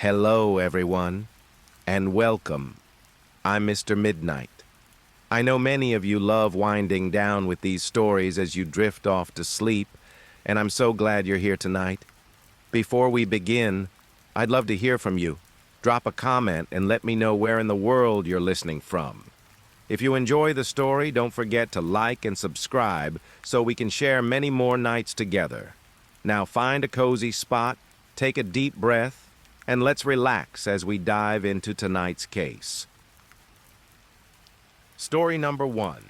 Hello, everyone, and welcome. I'm Mr. Midnight. I know many of you love winding down with these stories as you drift off to sleep, and I'm so glad you're here tonight. Before we begin, I'd love to hear from you. Drop a comment and let me know where in the world you're listening from. If you enjoy the story, don't forget to like and subscribe so we can share many more nights together. Now find a cozy spot, take a deep breath, and let's relax as we dive into tonight's case. Story number 1.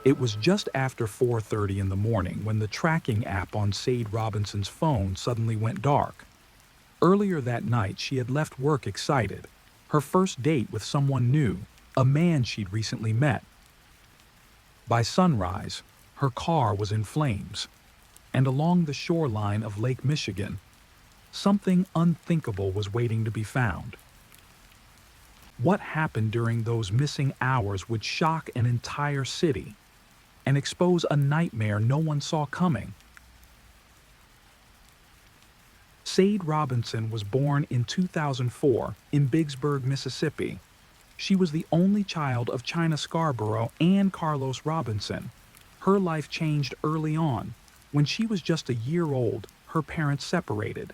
It was just after 4:30 in the morning when the tracking app on Sade Robinson's phone suddenly went dark. Earlier that night, she had left work excited. Her first date with someone new, a man she'd recently met. By sunrise, her car was in flames, and along the shoreline of Lake Michigan, something unthinkable was waiting to be found. What happened during those missing hours would shock an entire city and expose a nightmare no one saw coming. Sade Robinson was born in 2004 in Biggsburg, Mississippi. She was the only child of China Scarborough and Carlos Robinson. Her life changed early on. When she was just a year old, her parents separated.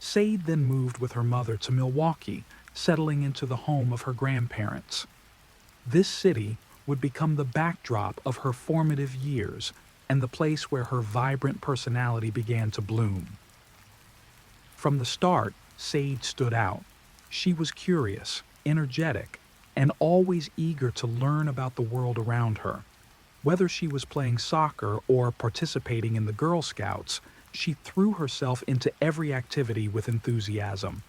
Sade then moved with her mother to Milwaukee, settling into the home of her grandparents. This city would become the backdrop of her formative years and the place where her vibrant personality began to bloom. From the start, Sade stood out. She was curious, energetic, and always eager to learn about the world around her. Whether she was playing soccer or participating in the Girl Scouts, she threw herself into every activity with enthusiasm.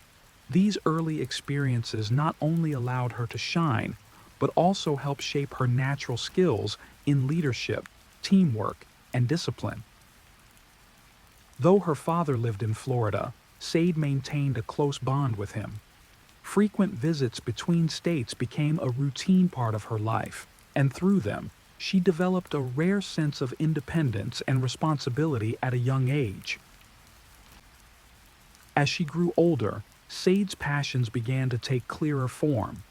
These early experiences not only allowed her to shine, but also helped shape her natural skills in leadership, teamwork, and discipline. Though her father lived in Florida, Sade maintained a close bond with him. Frequent visits between states became a routine part of her life, and through them, she developed a rare sense of independence and responsibility at a young age. As she grew older, Sade's passions began to take clearer form.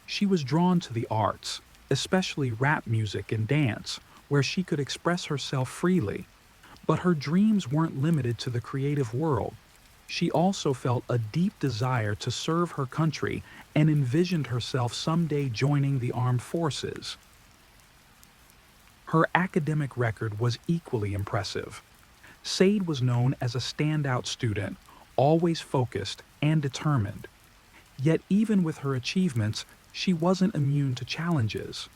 She was drawn to the arts, especially rap music and dance, where she could express herself freely. But her dreams weren't limited to the creative world. She also felt a deep desire to serve her country and envisioned herself someday joining the armed forces. Her academic record was equally impressive. Sade was known as a standout student, always focused and determined. Yet even with her achievements, she wasn't immune to challenges.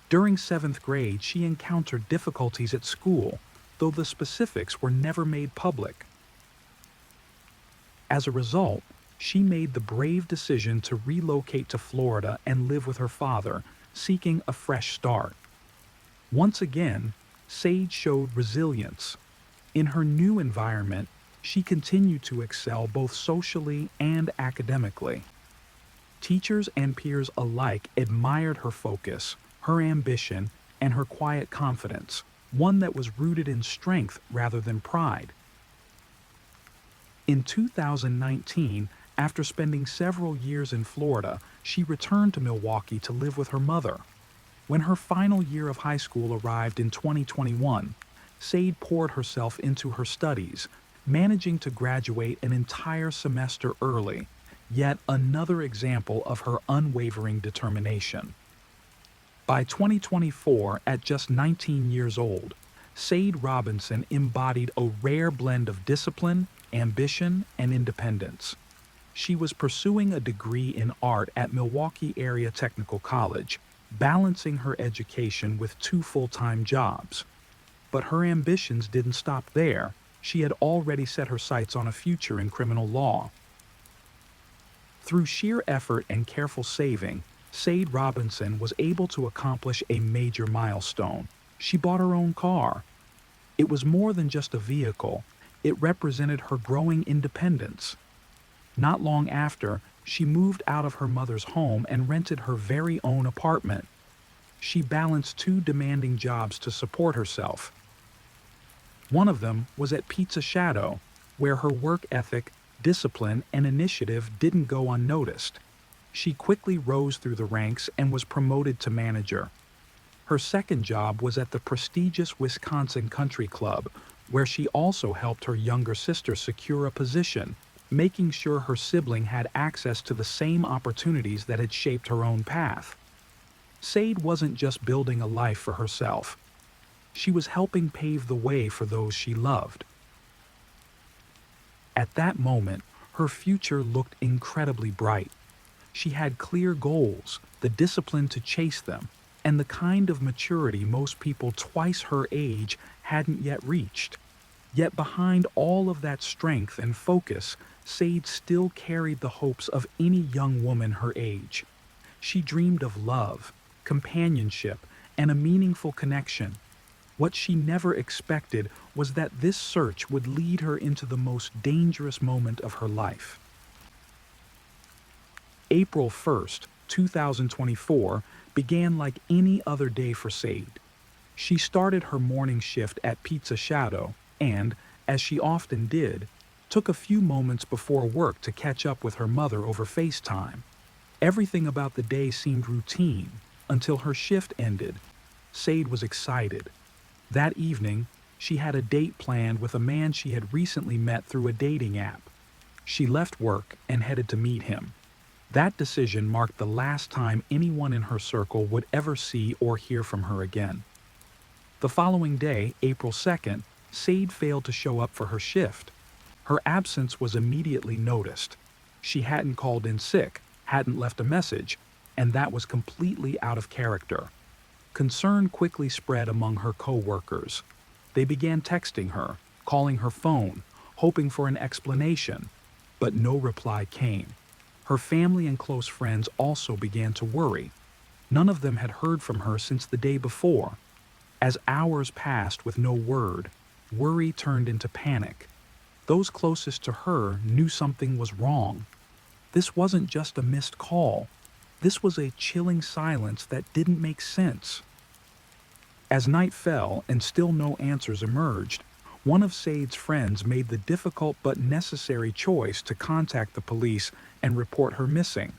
During 7th grade, she encountered difficulties at school, though the specifics were never made public. As a result, she made the brave decision to relocate to Florida and live with her father, seeking a fresh start. Once again, Sade showed resilience. In her new environment, she continued to excel both socially and academically. Teachers and peers alike admired her focus, her ambition, and her quiet confidence, one that was rooted in strength rather than pride. In 2019, after spending several years in Florida, she returned to Milwaukee to live with her mother. When her final year of high school arrived in 2021, Sade poured herself into her studies, managing to graduate an entire semester early, yet another example of her unwavering determination. By 2024, at just 19 years old, Sade Robinson embodied a rare blend of discipline, ambition, and independence. She was pursuing a degree in art at Milwaukee Area Technical College, balancing her education with 2 full-time jobs. But her ambitions didn't stop there. She had already set her sights on a future in criminal law. Through sheer effort and careful saving, Sade Robinson was able to accomplish a major milestone. She bought her own car. It was more than just a vehicle. It represented her growing independence. Not long after, she moved out of her mother's home and rented her very own apartment. She balanced 2 demanding jobs to support herself. One of them was at Pizza Shadow, where her work ethic, discipline, and initiative didn't go unnoticed. She quickly rose through the ranks and was promoted to manager. Her second job was at the prestigious Wisconsin Country Club, where she also helped her younger sister secure a position, making sure her sibling had access to the same opportunities that had shaped her own path. Sade wasn't just building a life for herself. She was helping pave the way for those she loved. At that moment, her future looked incredibly bright. She had clear goals, the discipline to chase them, and the kind of maturity most people twice her age hadn't yet reached. Yet behind all of that strength and focus, Sade still carried the hopes of any young woman her age. She dreamed of love, companionship, and a meaningful connection. What she never expected was that this search would lead her into the most dangerous moment of her life. April 1st, 2024, began like any other day for Sade. She started her morning shift at Pizza Shadow and, as she often did, took a few moments before work to catch up with her mother over FaceTime. Everything about the day seemed routine until her shift ended. Sade was excited. That evening, she had a date planned with a man she had recently met through a dating app. She left work and headed to meet him. That decision marked the last time anyone in her circle would ever see or hear from her again. The following day, April 2nd, Sade failed to show up for her shift. Her absence was immediately noticed. She hadn't called in sick, hadn't left a message, and that was completely out of character. Concern quickly spread among her co-workers. They began texting her, calling her phone, hoping for an explanation, but no reply came. Her family and close friends also began to worry. None of them had heard from her since the day before. As hours passed with no word, worry turned into panic. Those closest to her knew something was wrong. This wasn't just a missed call. This was a chilling silence that didn't make sense. As night fell and still no answers emerged, one of Sade's friends made the difficult but necessary choice to contact the police and report her missing.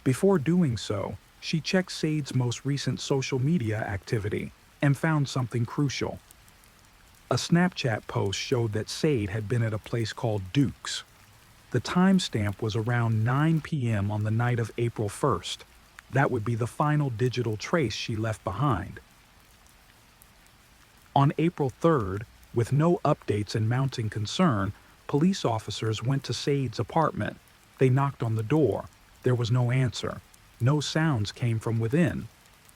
Before doing so, she checked Sade's most recent social media activity and found something crucial. A Snapchat post showed that Sade had been at a place called Duke's. The timestamp was around 9 p.m. on the night of April 1st. That would be the final digital trace she left behind. On April 3rd, with no updates and mounting concern, police officers went to Sade's apartment. They knocked on the door. There was no answer. No sounds came from within.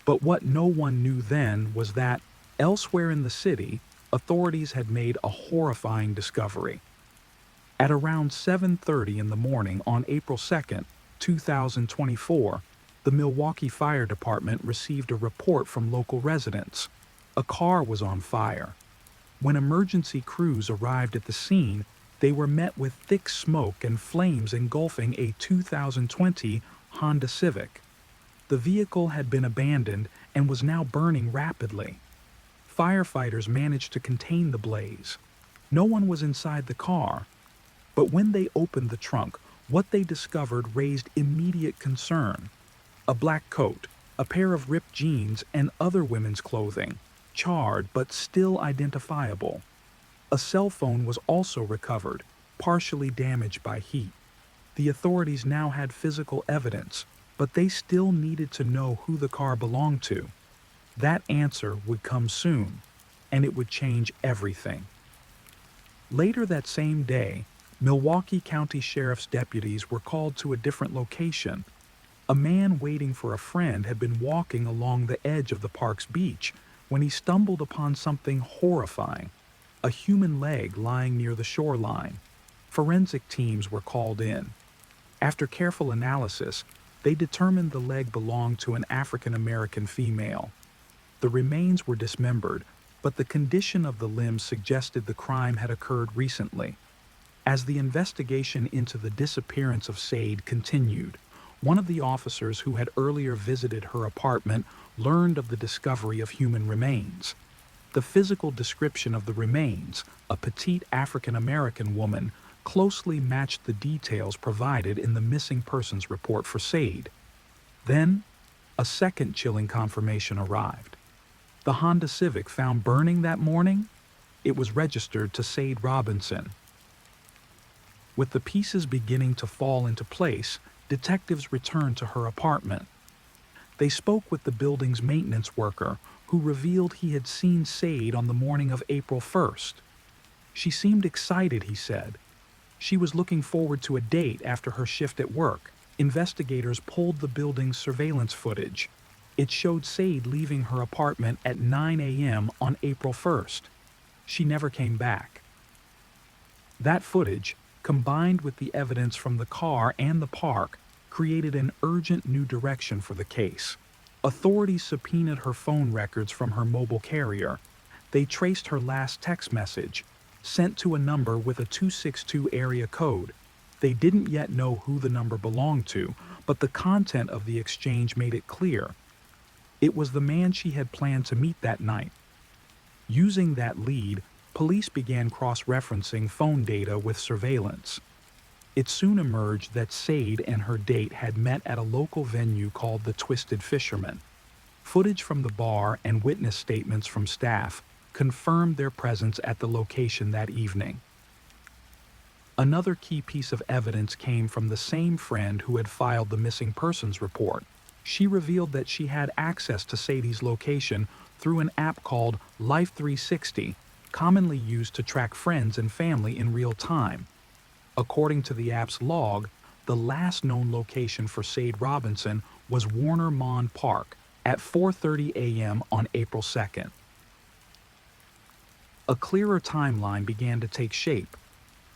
But what no one knew then was that, elsewhere in the city, authorities had made a horrifying discovery. At around 7:30 in the morning on April 2nd, 2024, the Milwaukee Fire Department received a report from local residents. A car was on fire. When emergency crews arrived at the scene, they were met with thick smoke and flames engulfing a 2020 Honda Civic. The vehicle had been abandoned and was now burning rapidly. Firefighters managed to contain the blaze. No one was inside the car. But when they opened the trunk, what they discovered raised immediate concern. A black coat, a pair of ripped jeans, and other women's clothing, charred but still identifiable. A cell phone was also recovered, partially damaged by heat. The authorities now had physical evidence, but they still needed to know who the car belonged to. That answer would come soon, and it would change everything. Later that same day, Milwaukee County Sheriff's deputies were called to a different location. A man waiting for a friend had been walking along the edge of the park's beach when he stumbled upon something horrifying: a human leg lying near the shoreline. Forensic teams were called in. After careful analysis, they determined the leg belonged to an African American female. The remains were dismembered, but the condition of the limbs suggested the crime had occurred recently. As the investigation into the disappearance of Sade continued, one of the officers who had earlier visited her apartment learned of the discovery of human remains. The physical description of the remains, a petite African American woman, closely matched the details provided in the missing persons report for Sade. Then, a second chilling confirmation arrived. The Honda Civic found burning that morning, it was registered to Sade Robinson. With the pieces beginning to fall into place, detectives returned to her apartment. They spoke with the building's maintenance worker, who revealed he had seen Sade on the morning of April 1st. She seemed excited, he said. She was looking forward to a date after her shift at work. Investigators pulled the building's surveillance footage. It showed Sade leaving her apartment at 9 a.m. on April 1st. She never came back. That footage, combined with the evidence from the car and the park, created an urgent new direction for the case. Authorities subpoenaed her phone records from her mobile carrier. They traced her last text message, sent to a number with a 262 area code. They didn't yet know who the number belonged to, but the content of the exchange made it clear. It was the man she had planned to meet that night. Using that lead, police began cross-referencing phone data with surveillance. It soon emerged that Sade and her date had met at a local venue called the Twisted Fisherman. Footage from the bar and witness statements from staff confirmed their presence at the location that evening. Another key piece of evidence came from the same friend who had filed the missing persons report. She revealed that she had access to Sade's location through an app called Life 360, commonly used to track friends and family in real time. According to the app's log, the last known location for Sade Robinson was Warner Mon Park at 4:30 a.m. on April 2nd. A clearer timeline began to take shape.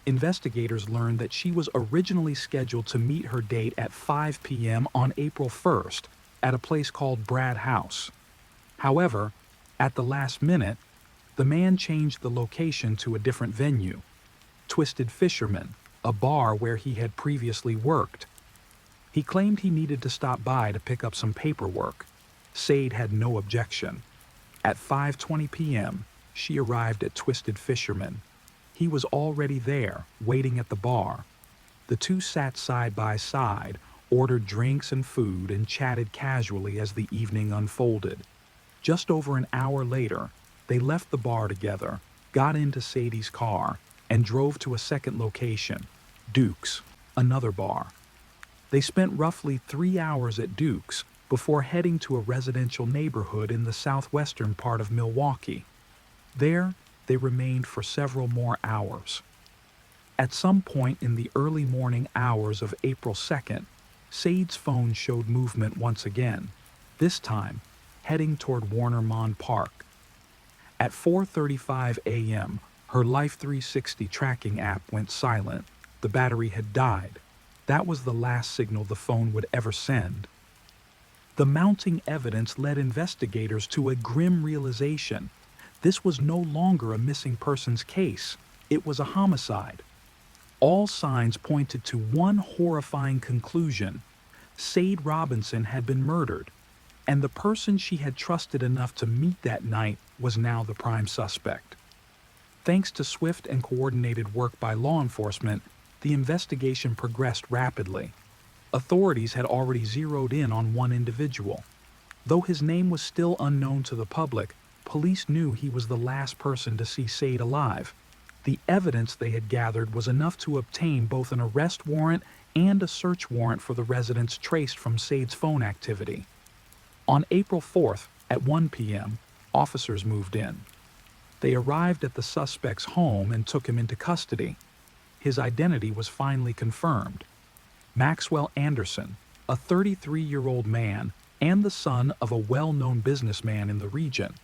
Investigators learned that she was originally scheduled to meet her date at 5 p.m. on April 1st at a place called Brad House. However, at the last minute, the man changed the location to a different venue, Twisted Fisherman, a bar where he had previously worked. He claimed he needed to stop by to pick up some paperwork. Sade had no objection. At 5:20 p.m., she arrived at Twisted Fisherman. He was already there, waiting at the bar. The two sat side by side, ordered drinks and food, and chatted casually as the evening unfolded. Just over an hour later, they left the bar together, got into Sade's car, and drove to a second location, Duke's, another bar. They spent roughly 3 hours at Duke's before heading to a residential neighborhood in the southwestern part of Milwaukee. There, they remained for several more hours. At some point in the early morning hours of April 2nd, Sade's phone showed movement once again, this time heading toward Warner Mon Park. At 4:35 a.m., her Life 360 tracking app went silent. The battery had died. That was the last signal the phone would ever send. The mounting evidence led investigators to a grim realization. This was no longer a missing persons case. It was a homicide. All signs pointed to one horrifying conclusion. Sade Robinson had been murdered, and the person she had trusted enough to meet that night was now the prime suspect. Thanks to swift and coordinated work by law enforcement, the investigation progressed rapidly. Authorities had already zeroed in on one individual. Though his name was still unknown to the public, police knew he was the last person to see Sade alive. The evidence they had gathered was enough to obtain both an arrest warrant and a search warrant for the residence traced from Sade's phone activity. On April 4th, at 1 p.m., officers moved in. They arrived at the suspect's home and took him into custody. His identity was finally confirmed. Maxwell Anderson, a 33-year-old man and the son of a well-known businessman in the region.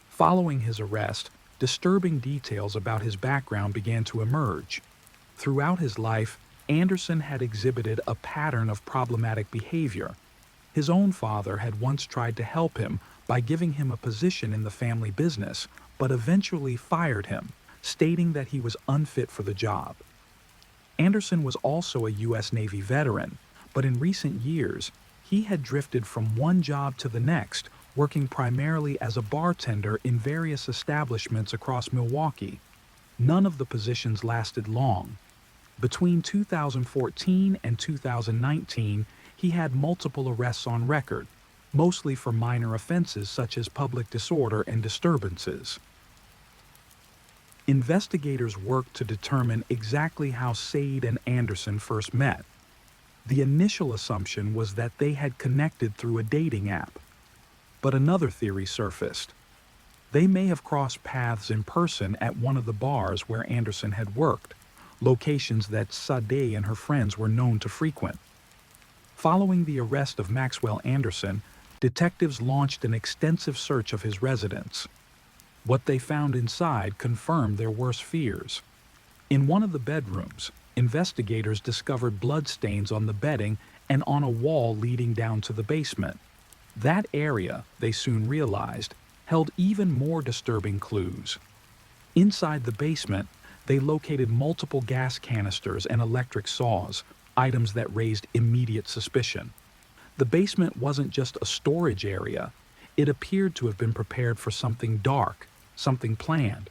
Following his arrest, disturbing details about his background began to emerge. Throughout his life, Anderson had exhibited a pattern of problematic behavior. His own father had once tried to help him by giving him a position in the family business, but eventually fired him, stating that he was unfit for the job. Anderson was also a U.S. Navy veteran, but in recent years, he had drifted from one job to the next, working primarily as a bartender in various establishments across Milwaukee. None of the positions lasted long. Between 2014 and 2019, he had multiple arrests on record, mostly for minor offenses such as public disorder and disturbances. Investigators worked to determine exactly how Sade and Anderson first met. The initial assumption was that they had connected through a dating app. But another theory surfaced. They may have crossed paths in person at one of the bars where Anderson had worked, locations that Sade and her friends were known to frequent. Following the arrest of Maxwell Anderson, detectives launched an extensive search of his residence. What they found inside confirmed their worst fears. In one of the bedrooms, investigators discovered bloodstains on the bedding and on a wall leading down to the basement. That area, they soon realized, held even more disturbing clues. Inside the basement, they located multiple gas canisters and electric saws, items that raised immediate suspicion. The basement wasn't just a storage area. It appeared to have been prepared for something dark, something planned.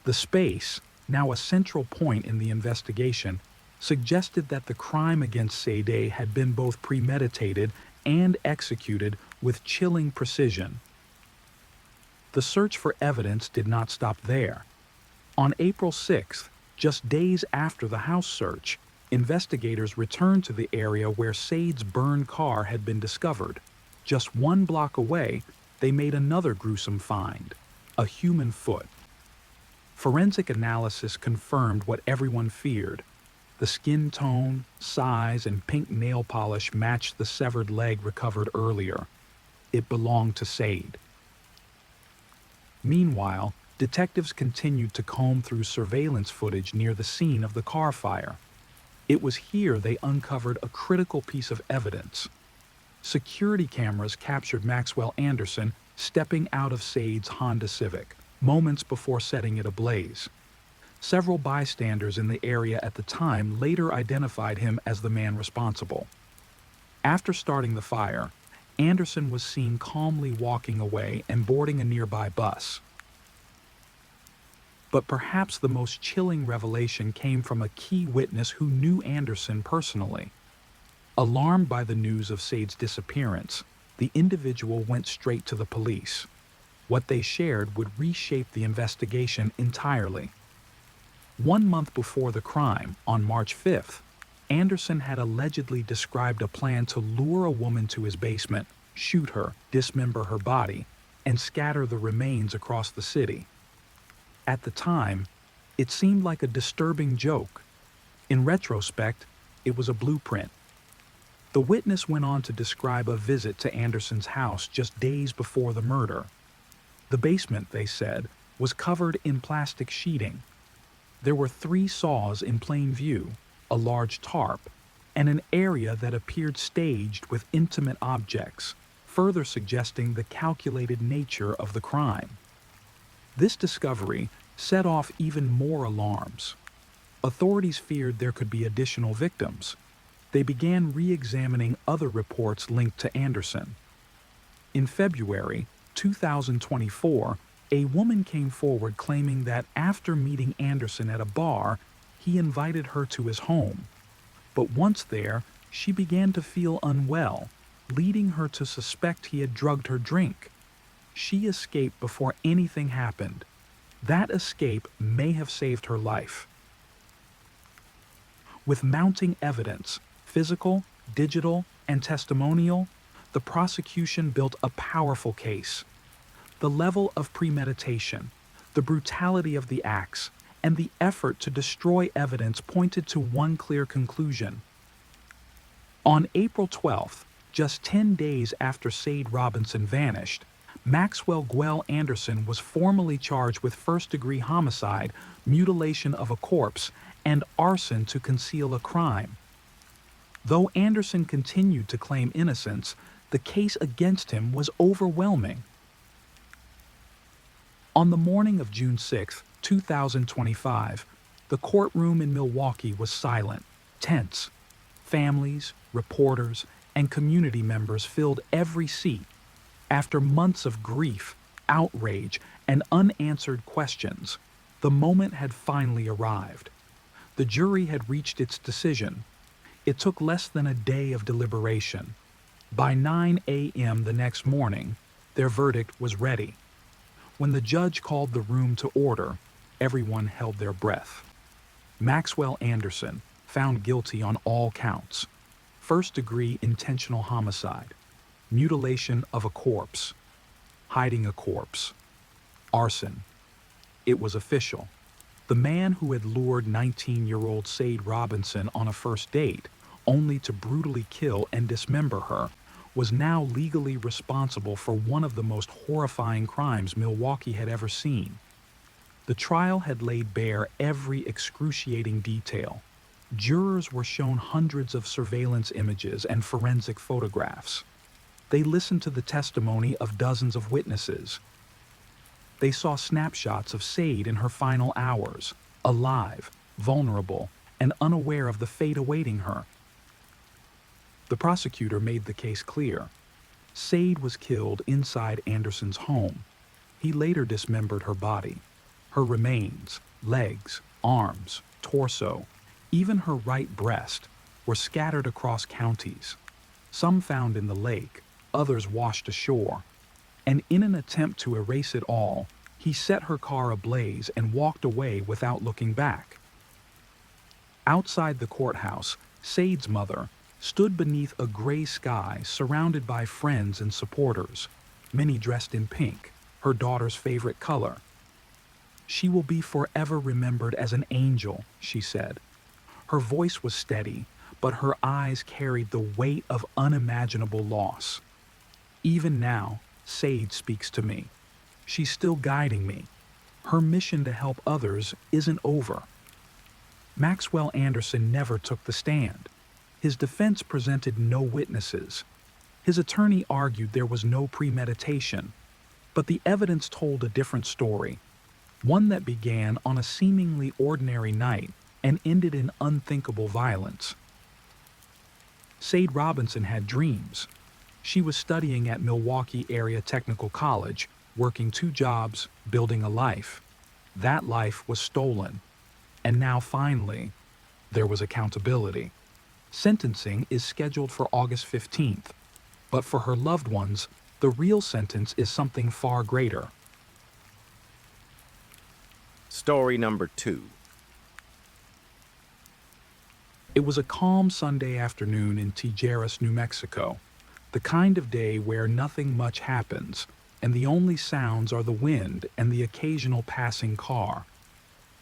The space, now a central point in the investigation, suggested that the crime against Sade had been both premeditated and executed with chilling precision. The search for evidence did not stop there. On April 6th, just days after the house search, investigators returned to the area where Sade's burned car had been discovered. Just 1 block away, they made another gruesome find: a human foot. Forensic analysis confirmed what everyone feared. The skin tone, size, and pink nail polish matched the severed leg recovered earlier. It belonged to Sade. Meanwhile, detectives continued to comb through surveillance footage near the scene of the car fire. It was here they uncovered a critical piece of evidence. Security cameras captured Maxwell Anderson stepping out of Sade's Honda Civic, moments before setting it ablaze. Several bystanders in the area at the time later identified him as the man responsible. After starting the fire, Anderson was seen calmly walking away and boarding a nearby bus. But perhaps the most chilling revelation came from a key witness who knew Anderson personally. Alarmed by the news of Sade's disappearance, the individual went straight to the police. What they shared would reshape the investigation entirely. 1 month before the crime, on March 5th, Anderson had allegedly described a plan to lure a woman to his basement, shoot her, dismember her body, and scatter the remains across the city. At the time, it seemed like a disturbing joke. In retrospect, it was a blueprint. The witness went on to describe a visit to Anderson's house just days before the murder. The basement, they said, was covered in plastic sheeting. There were 3 saws in plain view, a large tarp, and an area that appeared staged with intimate objects, further suggesting the calculated nature of the crime. This discovery set off even more alarms. Authorities feared there could be additional victims. They began re-examining other reports linked to Anderson. In February 2024, a woman came forward claiming that after meeting Anderson at a bar, he invited her to his home. But once there, she began to feel unwell, leading her to suspect he had drugged her drink. She escaped before anything happened. That escape may have saved her life. With mounting evidence, physical, digital, and testimonial, the prosecution built a powerful case. The level of premeditation, the brutality of the acts, and the effort to destroy evidence pointed to one clear conclusion. On April 12th, just 10 days after Sade Robinson vanished, Maxwell Guel Anderson was formally charged with first-degree homicide, mutilation of a corpse, and arson to conceal a crime. Though Anderson continued to claim innocence, the case against him was overwhelming. On the morning of June 6, 2025, the courtroom in Milwaukee was silent, tense. Families, reporters, and community members filled every seat. After months of grief, outrage, and unanswered questions, the moment had finally arrived. The jury had reached its decision. It took less than a day of deliberation. By 9 a.m. the next morning, their verdict was ready. When the judge called the room to order, everyone held their breath. Maxwell Anderson, found guilty on all counts: first-degree intentional homicide, mutilation of a corpse, hiding a corpse, arson. It was official. The man who had lured 19-year-old Sade Robinson on a first date, only to brutally kill and dismember her, was now legally responsible for one of the most horrifying crimes Milwaukee had ever seen. The trial had laid bare every excruciating detail. Jurors were shown hundreds of surveillance images and forensic photographs. They listened to the testimony of dozens of witnesses. They saw snapshots of Sade in her final hours, alive, vulnerable, and unaware of the fate awaiting her. The prosecutor made the case clear. Sade was killed inside Anderson's home. He later dismembered her body. Her remains, legs, arms, torso, even her right breast, were scattered across counties. Some found in the lake, others washed ashore. And in an attempt to erase it all, he set her car ablaze and walked away without looking back. Outside the courthouse, Sade's mother stood beneath a gray sky surrounded by friends and supporters, many dressed in pink, her daughter's favorite color. "She will be forever remembered as an angel," she said. Her voice was steady, but her eyes carried the weight of unimaginable loss. "Even now, Sade speaks to me. She's still guiding me. Her mission to help others isn't over." Maxwell Anderson never took the stand. His defense presented no witnesses. His attorney argued there was no premeditation. But the evidence told a different story, one that began on a seemingly ordinary night and ended in unthinkable violence. Sade Robinson had dreams. She was studying at Milwaukee Area Technical College, working 2 jobs, building a life. That life was stolen. And now finally, there was accountability. Sentencing is scheduled for August 15th, but for her loved ones, the real sentence is something far greater. Story number 2. It was a calm Sunday afternoon in Tijeras, New Mexico, the kind of day where nothing much happens, and the only sounds are the wind and the occasional passing car.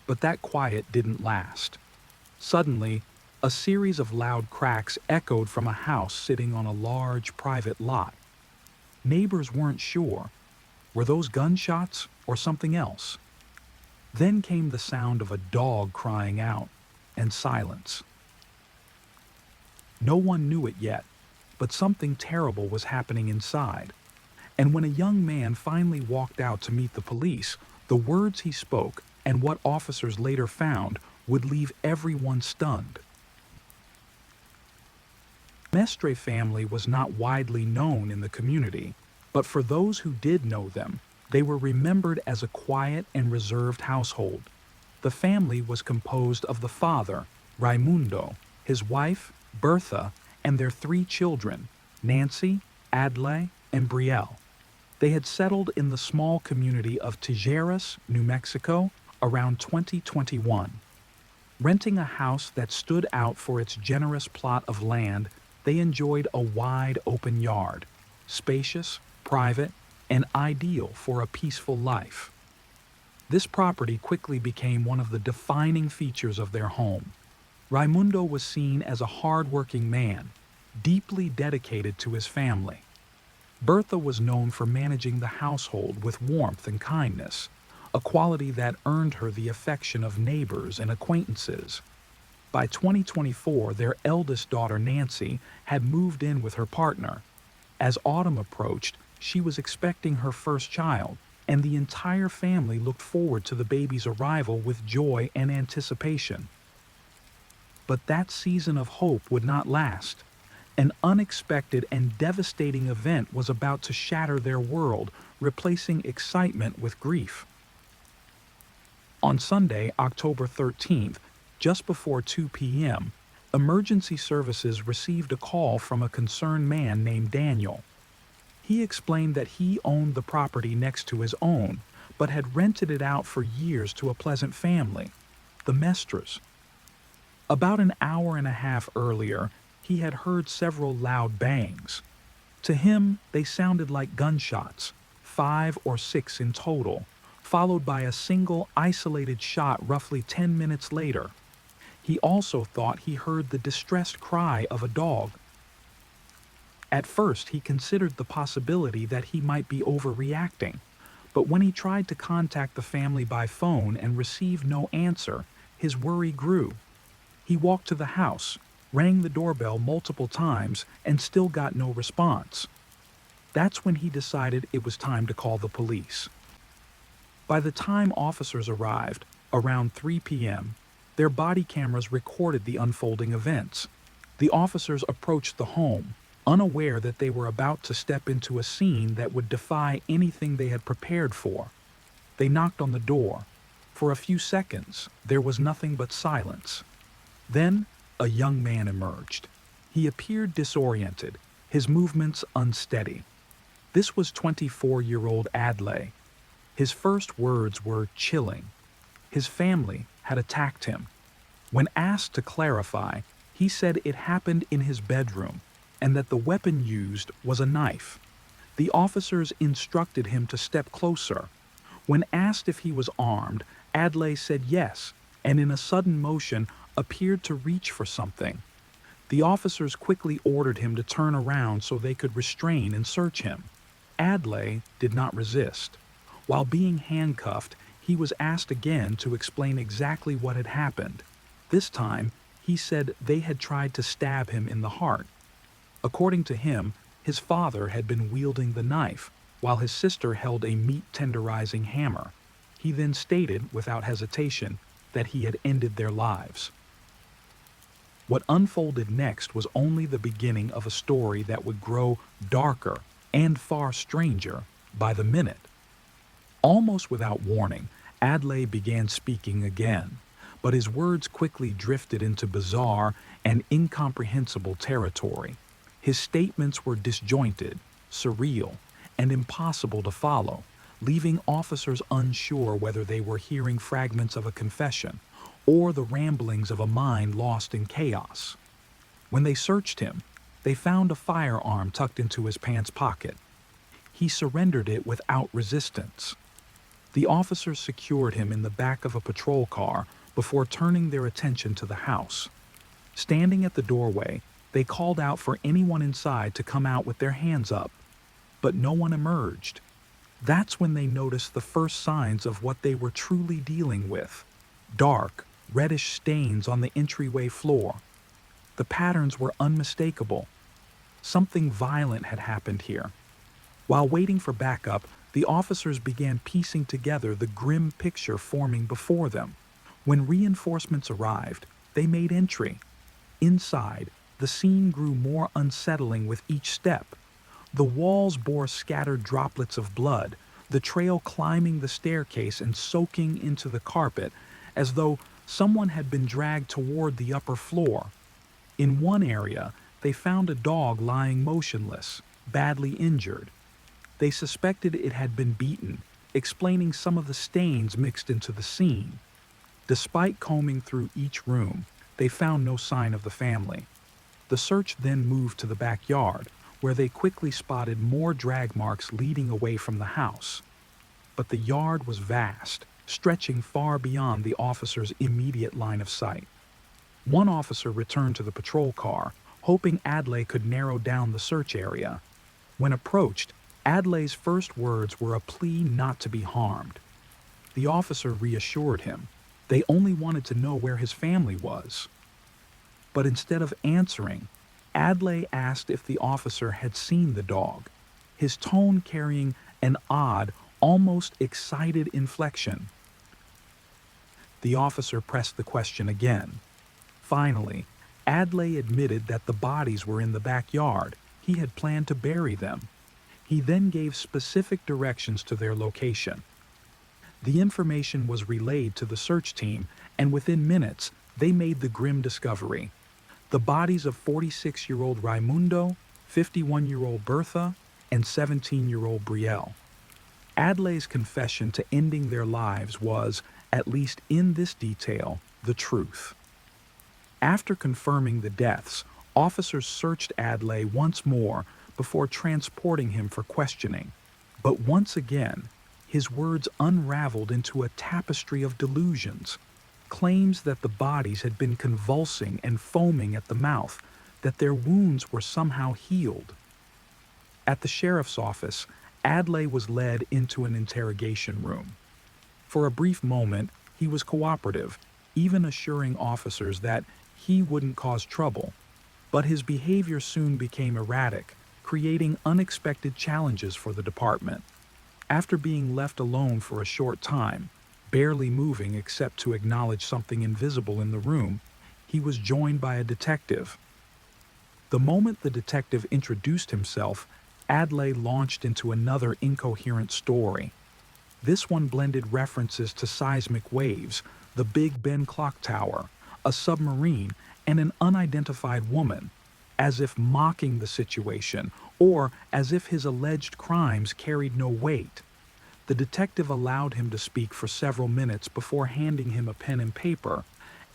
But that quiet didn't last. Suddenly, a series of loud cracks echoed from a house sitting on a large private lot. Neighbors weren't sure. Were those gunshots or something else? Then came the sound of a dog crying out, and silence. No one knew it yet, but something terrible was happening inside. And when a young man finally walked out to meet the police, the words he spoke and what officers later found would leave everyone stunned. The Mestre family was not widely known in the community, but for those who did know them, they were remembered as a quiet and reserved household. The family was composed of the father, Raimundo, his wife, Bertha, and their 3 children, Nancy, Adlai, and Brielle. They had settled in the small community of Tijeras, New Mexico, around 2021. Renting a house that stood out for its generous plot of land, they enjoyed a wide open yard, spacious, private, and ideal for a peaceful life. This property quickly became one of the defining features of their home. Raimundo was seen as a hard-working man, deeply dedicated to his family. Bertha was known for managing the household with warmth and kindness, a quality that earned her the affection of neighbors and acquaintances. By 2024, their eldest daughter, Nancy, had moved in with her partner. As autumn approached, she was expecting her first child, and the entire family looked forward to the baby's arrival with joy and anticipation. But that season of hope would not last. An unexpected and devastating event was about to shatter their world, replacing excitement with grief. On Sunday, October 13th, just before 2 p.m., emergency services received a call from a concerned man named Daniel. He explained that he owned the property next to his own, but had rented it out for years to a pleasant family, the Mestras. About an hour and a half earlier, he had heard several loud bangs. To him, they sounded like gunshots, 5 or 6 in total, followed by a single isolated shot roughly 10 minutes later. He also thought he heard the distressed cry of a dog. At first, he considered the possibility that he might be overreacting, but when he tried to contact the family by phone and received no answer, his worry grew. He walked to the house, rang the doorbell multiple times, and still got no response. That's when he decided it was time to call the police. By the time officers arrived, around 3 p.m., their body cameras recorded the unfolding events. The officers approached the home, unaware that they were about to step into a scene that would defy anything they had prepared for. They knocked on the door. For a few seconds, there was nothing but silence. Then, a young man emerged. He appeared disoriented, his movements unsteady. This was 24-year-old Adlai. His first words were chilling. His family had attacked him. When asked to clarify, he said it happened in his bedroom and that the weapon used was a knife. The officers instructed him to step closer. When asked if he was armed, Adlai said yes, and in a sudden motion appeared to reach for something. The officers quickly ordered him to turn around so they could restrain and search him. Adlai did not resist. While being handcuffed, he was asked again to explain exactly what had happened. This time, he said they had tried to stab him in the heart. According to him, his father had been wielding the knife, while his sister held a meat-tenderizing hammer. He then stated, without hesitation, that he had ended their lives. What unfolded next was only the beginning of a story that would grow darker and far stranger by the minute. Almost without warning, Adlai began speaking again, but his words quickly drifted into bizarre and incomprehensible territory. His statements were disjointed, surreal, and impossible to follow, leaving officers unsure whether they were hearing fragments of a confession or the ramblings of a mind lost in chaos. When they searched him, they found a firearm tucked into his pants pocket. He surrendered it without resistance. The officers secured him in the back of a patrol car before turning their attention to the house. Standing at the doorway, they called out for anyone inside to come out with their hands up, but no one emerged. That's when they noticed the first signs of what they were truly dealing with: dark, reddish stains on the entryway floor. The patterns were unmistakable. Something violent had happened here. While waiting for backup, the officers began piecing together the grim picture forming before them. When reinforcements arrived, they made entry. Inside, the scene grew more unsettling with each step. The walls bore scattered droplets of blood, the trail climbing the staircase and soaking into the carpet, as though someone had been dragged toward the upper floor. In one area, they found a dog lying motionless, badly injured. They suspected it had been beaten, explaining some of the stains mixed into the scene. Despite combing through each room, they found no sign of the family. The search then moved to the backyard, where they quickly spotted more drag marks leading away from the house. But the yard was vast, stretching far beyond the officers' immediate line of sight. One officer returned to the patrol car, hoping Adlai could narrow down the search area. When approached, Adlai's first words were a plea not to be harmed. The officer reassured him. They only wanted to know where his family was. But instead of answering, Adlai asked if the officer had seen the dog, his tone carrying an odd, almost excited inflection. The officer pressed the question again. Finally, Adlai admitted that the bodies were in the backyard. He had planned to bury them. He then gave specific directions to their location. The information was relayed to the search team, and within minutes, they made the grim discovery. The bodies of 46-year-old Raimundo, 51-year-old Bertha, and 17-year-old Brielle. Adlai's confession to ending their lives was, at least in this detail, the truth. After confirming the deaths, officers searched Adlai once more before transporting him for questioning. But once again, his words unraveled into a tapestry of delusions, claims that the bodies had been convulsing and foaming at the mouth, that their wounds were somehow healed. At the sheriff's office, Adlai was led into an interrogation room. For a brief moment, he was cooperative, even assuring officers that he wouldn't cause trouble. But his behavior soon became erratic, creating unexpected challenges for the department. After being left alone for a short time, barely moving except to acknowledge something invisible in the room, he was joined by a detective. The moment the detective introduced himself, Adlai launched into another incoherent story. This one blended references to seismic waves, the Big Ben clock tower, a submarine, and an unidentified woman, as if mocking the situation, or as if his alleged crimes carried no weight. The detective allowed him to speak for several minutes before handing him a pen and paper,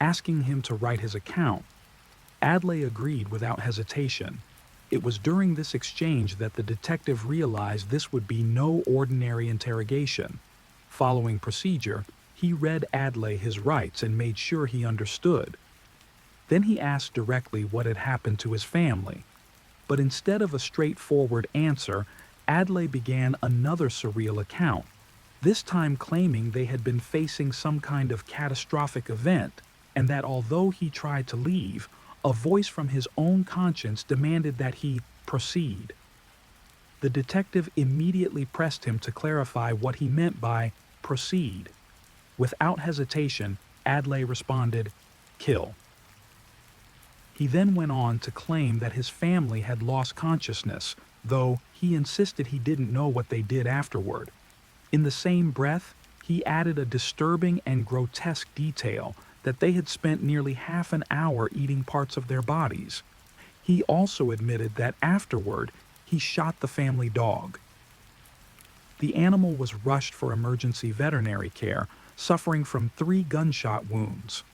asking him to write his account. Adlai agreed without hesitation. It was during this exchange that the detective realized this would be no ordinary interrogation. Following procedure, he read Adlai his rights and made sure he understood. Then he asked directly what had happened to his family. But instead of a straightforward answer, Adlai began another surreal account, this time claiming they had been facing some kind of catastrophic event, and that although he tried to leave, a voice from his own conscience demanded that he proceed. The detective immediately pressed him to clarify what he meant by proceed. Without hesitation, Adlai responded, "Kill." He then went on to claim that his family had lost consciousness, though he insisted he didn't know what they did afterward. In the same breath, he added a disturbing and grotesque detail that they had spent nearly half an hour eating parts of their bodies. He also admitted that afterward, he shot the family dog. The animal was rushed for emergency veterinary care, suffering from 3 gunshot wounds.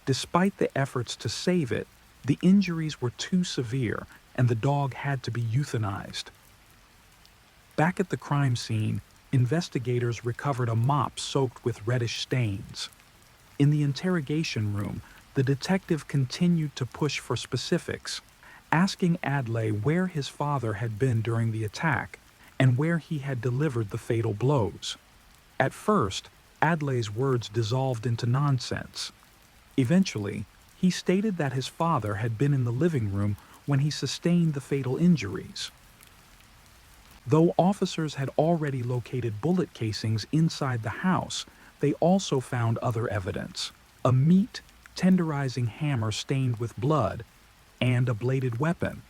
Despite the efforts to save it, the injuries were too severe and the dog had to be euthanized. Back at the crime scene, investigators recovered a mop soaked with reddish stains. In the interrogation room, the detective continued to push for specifics, asking Adlai where his father had been during the attack and where he had delivered the fatal blows. At first, Adlai's words dissolved into nonsense. Eventually, he stated that his father had been in the living room when he sustained the fatal injuries. Though officers had already located bullet casings inside the house, they also found other evidence: a meat tenderizing hammer stained with blood and a bladed weapon.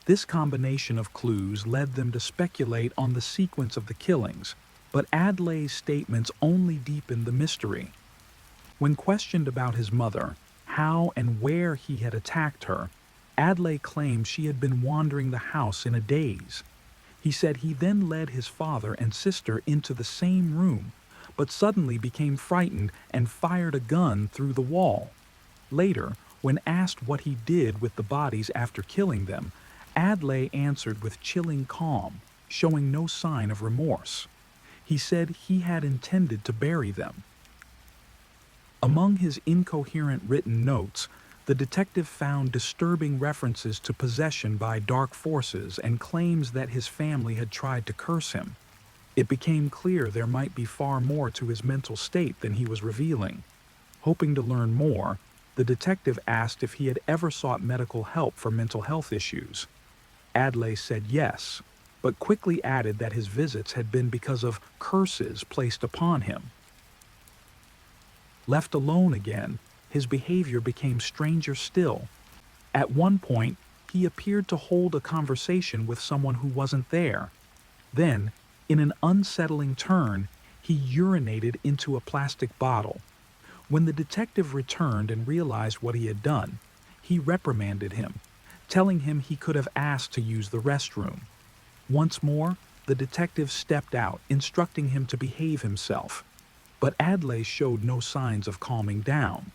This combination of clues led them to speculate on the sequence of the killings, but Adlai's statements only deepened the mystery. When questioned about his mother, how and where he had attacked her, Adlai claimed she had been wandering the house in a daze. He said he then led his father and sister into the same room, but suddenly became frightened and fired a gun through the wall. Later, when asked what he did with the bodies after killing them, Adlai answered with chilling calm, showing no sign of remorse. He said he had intended to bury them. Among his incoherent written notes, the detective found disturbing references to possession by dark forces and claims that his family had tried to curse him. It became clear there might be far more to his mental state than he was revealing. Hoping to learn more, the detective asked if he had ever sought medical help for mental health issues. Adlai said yes, but quickly added that his visits had been because of curses placed upon him. Left alone again, his behavior became stranger still. At one point, he appeared to hold a conversation with someone who wasn't there. Then, in an unsettling turn, he urinated into a plastic bottle. When the detective returned and realized what he had done, he reprimanded him, telling him he could have asked to use the restroom. Once more, the detective stepped out, instructing him to behave himself. But Adlai showed no signs of calming down.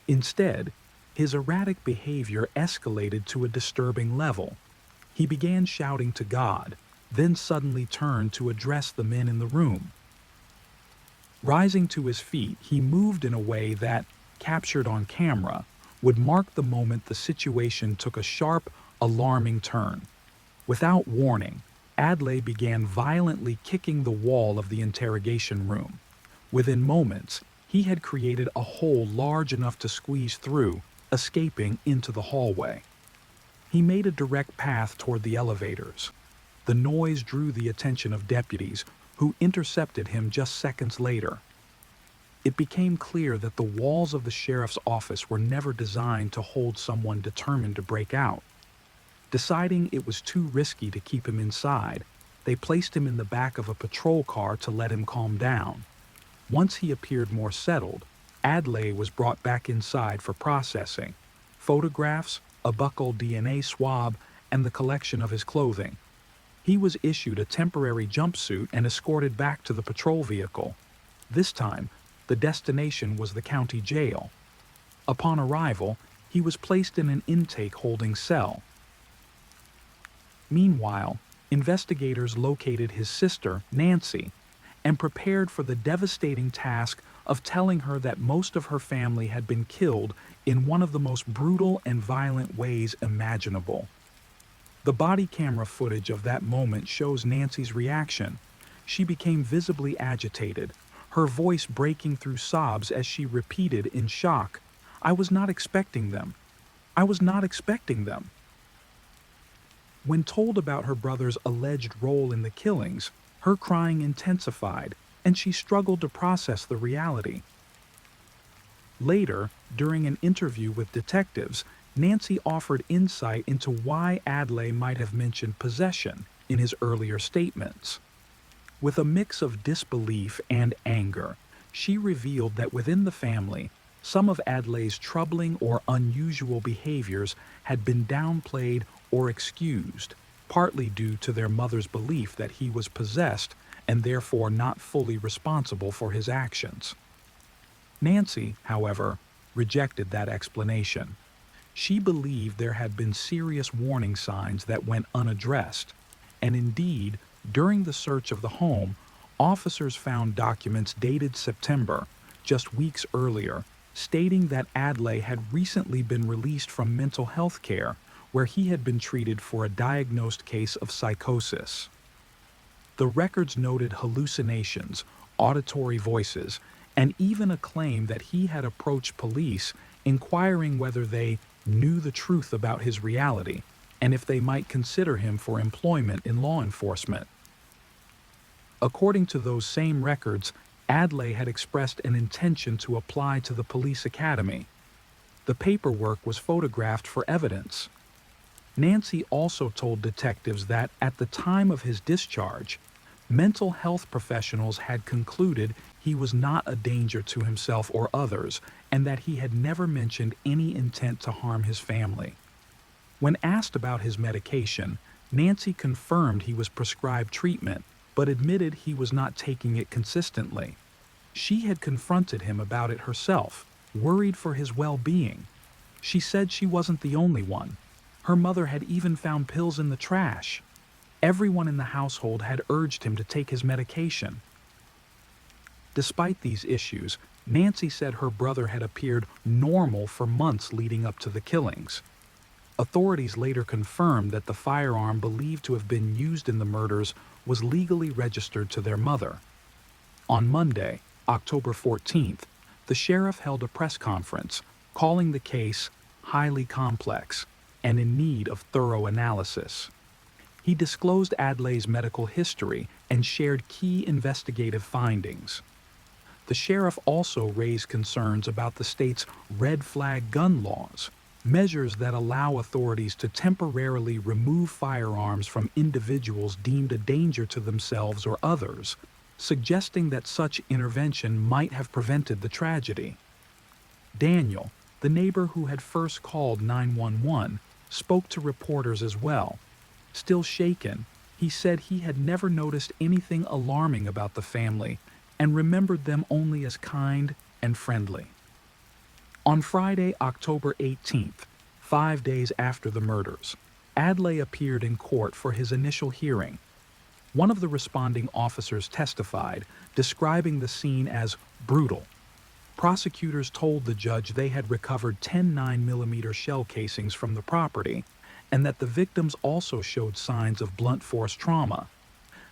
Instead, his erratic behavior escalated to a disturbing level. He began shouting to God, then suddenly turned to address the men in the room. Rising to his feet, he moved in a way that, captured on camera, would mark the moment the situation took a sharp, alarming turn. Without warning, Adlai began violently kicking the wall of the interrogation room. Within moments, he had created a hole large enough to squeeze through, escaping into the hallway. He made a direct path toward the elevators. The noise drew the attention of deputies, who intercepted him just seconds later. It became clear that the walls of the sheriff's office were never designed to hold someone determined to break out. Deciding it was too risky to keep him inside, they placed him in the back of a patrol car to let him calm down. Once he appeared more settled, Adlai was brought back inside for processing. Photographs, a buccal DNA swab, and the collection of his clothing. He was issued a temporary jumpsuit and escorted back to the patrol vehicle. This time, the destination was the county jail. Upon arrival, he was placed in an intake holding cell. Meanwhile, investigators located his sister, Nancy, and prepared for the devastating task of telling her that most of her family had been killed in one of the most brutal and violent ways imaginable. The body camera footage of that moment shows Nancy's reaction. She became visibly agitated, her voice breaking through sobs as she repeated in shock, "I was not expecting them. I was not expecting them." When told about her brother's alleged role in the killings, her crying intensified, and she struggled to process the reality. Later, during an interview with detectives, Nancy offered insight into why Adlai might have mentioned possession in his earlier statements. With a mix of disbelief and anger, she revealed that within the family, some of Adlai's troubling or unusual behaviors had been downplayed or excused, partly due to their mother's belief that he was possessed and therefore not fully responsible for his actions. Nancy, however, rejected that explanation. She believed there had been serious warning signs that went unaddressed, and indeed, during the search of the home, officers found documents dated September, just weeks earlier, stating that Adlai had recently been released from mental health care, where he had been treated for a diagnosed case of psychosis. The records noted hallucinations, auditory voices, and even a claim that he had approached police inquiring whether they knew the truth about his reality and if they might consider him for employment in law enforcement. According to those same records, Adlai had expressed an intention to apply to the police academy. The paperwork was photographed for evidence. Nancy also told detectives that at the time of his discharge, mental health professionals had concluded he was not a danger to himself or others, and that he had never mentioned any intent to harm his family. When asked about his medication, Nancy confirmed he was prescribed treatment, but admitted he was not taking it consistently. She had confronted him about it herself, worried for his well-being. She said she wasn't the only one. Her mother had even found pills in the trash. Everyone in the household had urged him to take his medication. Despite these issues, Nancy said her brother had appeared normal for months leading up to the killings. Authorities later confirmed that the firearm believed to have been used in the murders was legally registered to their mother. On Monday, October 14th, the sheriff held a press conference, calling the case highly complex and in need of thorough analysis. He disclosed Adlai's medical history and shared key investigative findings. The sheriff also raised concerns about the state's red flag gun laws. measures that allow authorities to temporarily remove firearms from individuals deemed a danger to themselves or others, suggesting that such intervention might have prevented the tragedy. Daniel, the neighbor who had first called 911, spoke to reporters as well. Still shaken, he said he had never noticed anything alarming about the family and remembered them only as kind and friendly. On Friday, October 18th, 5 days after the murders, Adlai appeared in court for his initial hearing. One of the responding officers testified, describing the scene as brutal. Prosecutors told the judge they had recovered 10 9mm shell casings from the property and that the victims also showed signs of blunt force trauma.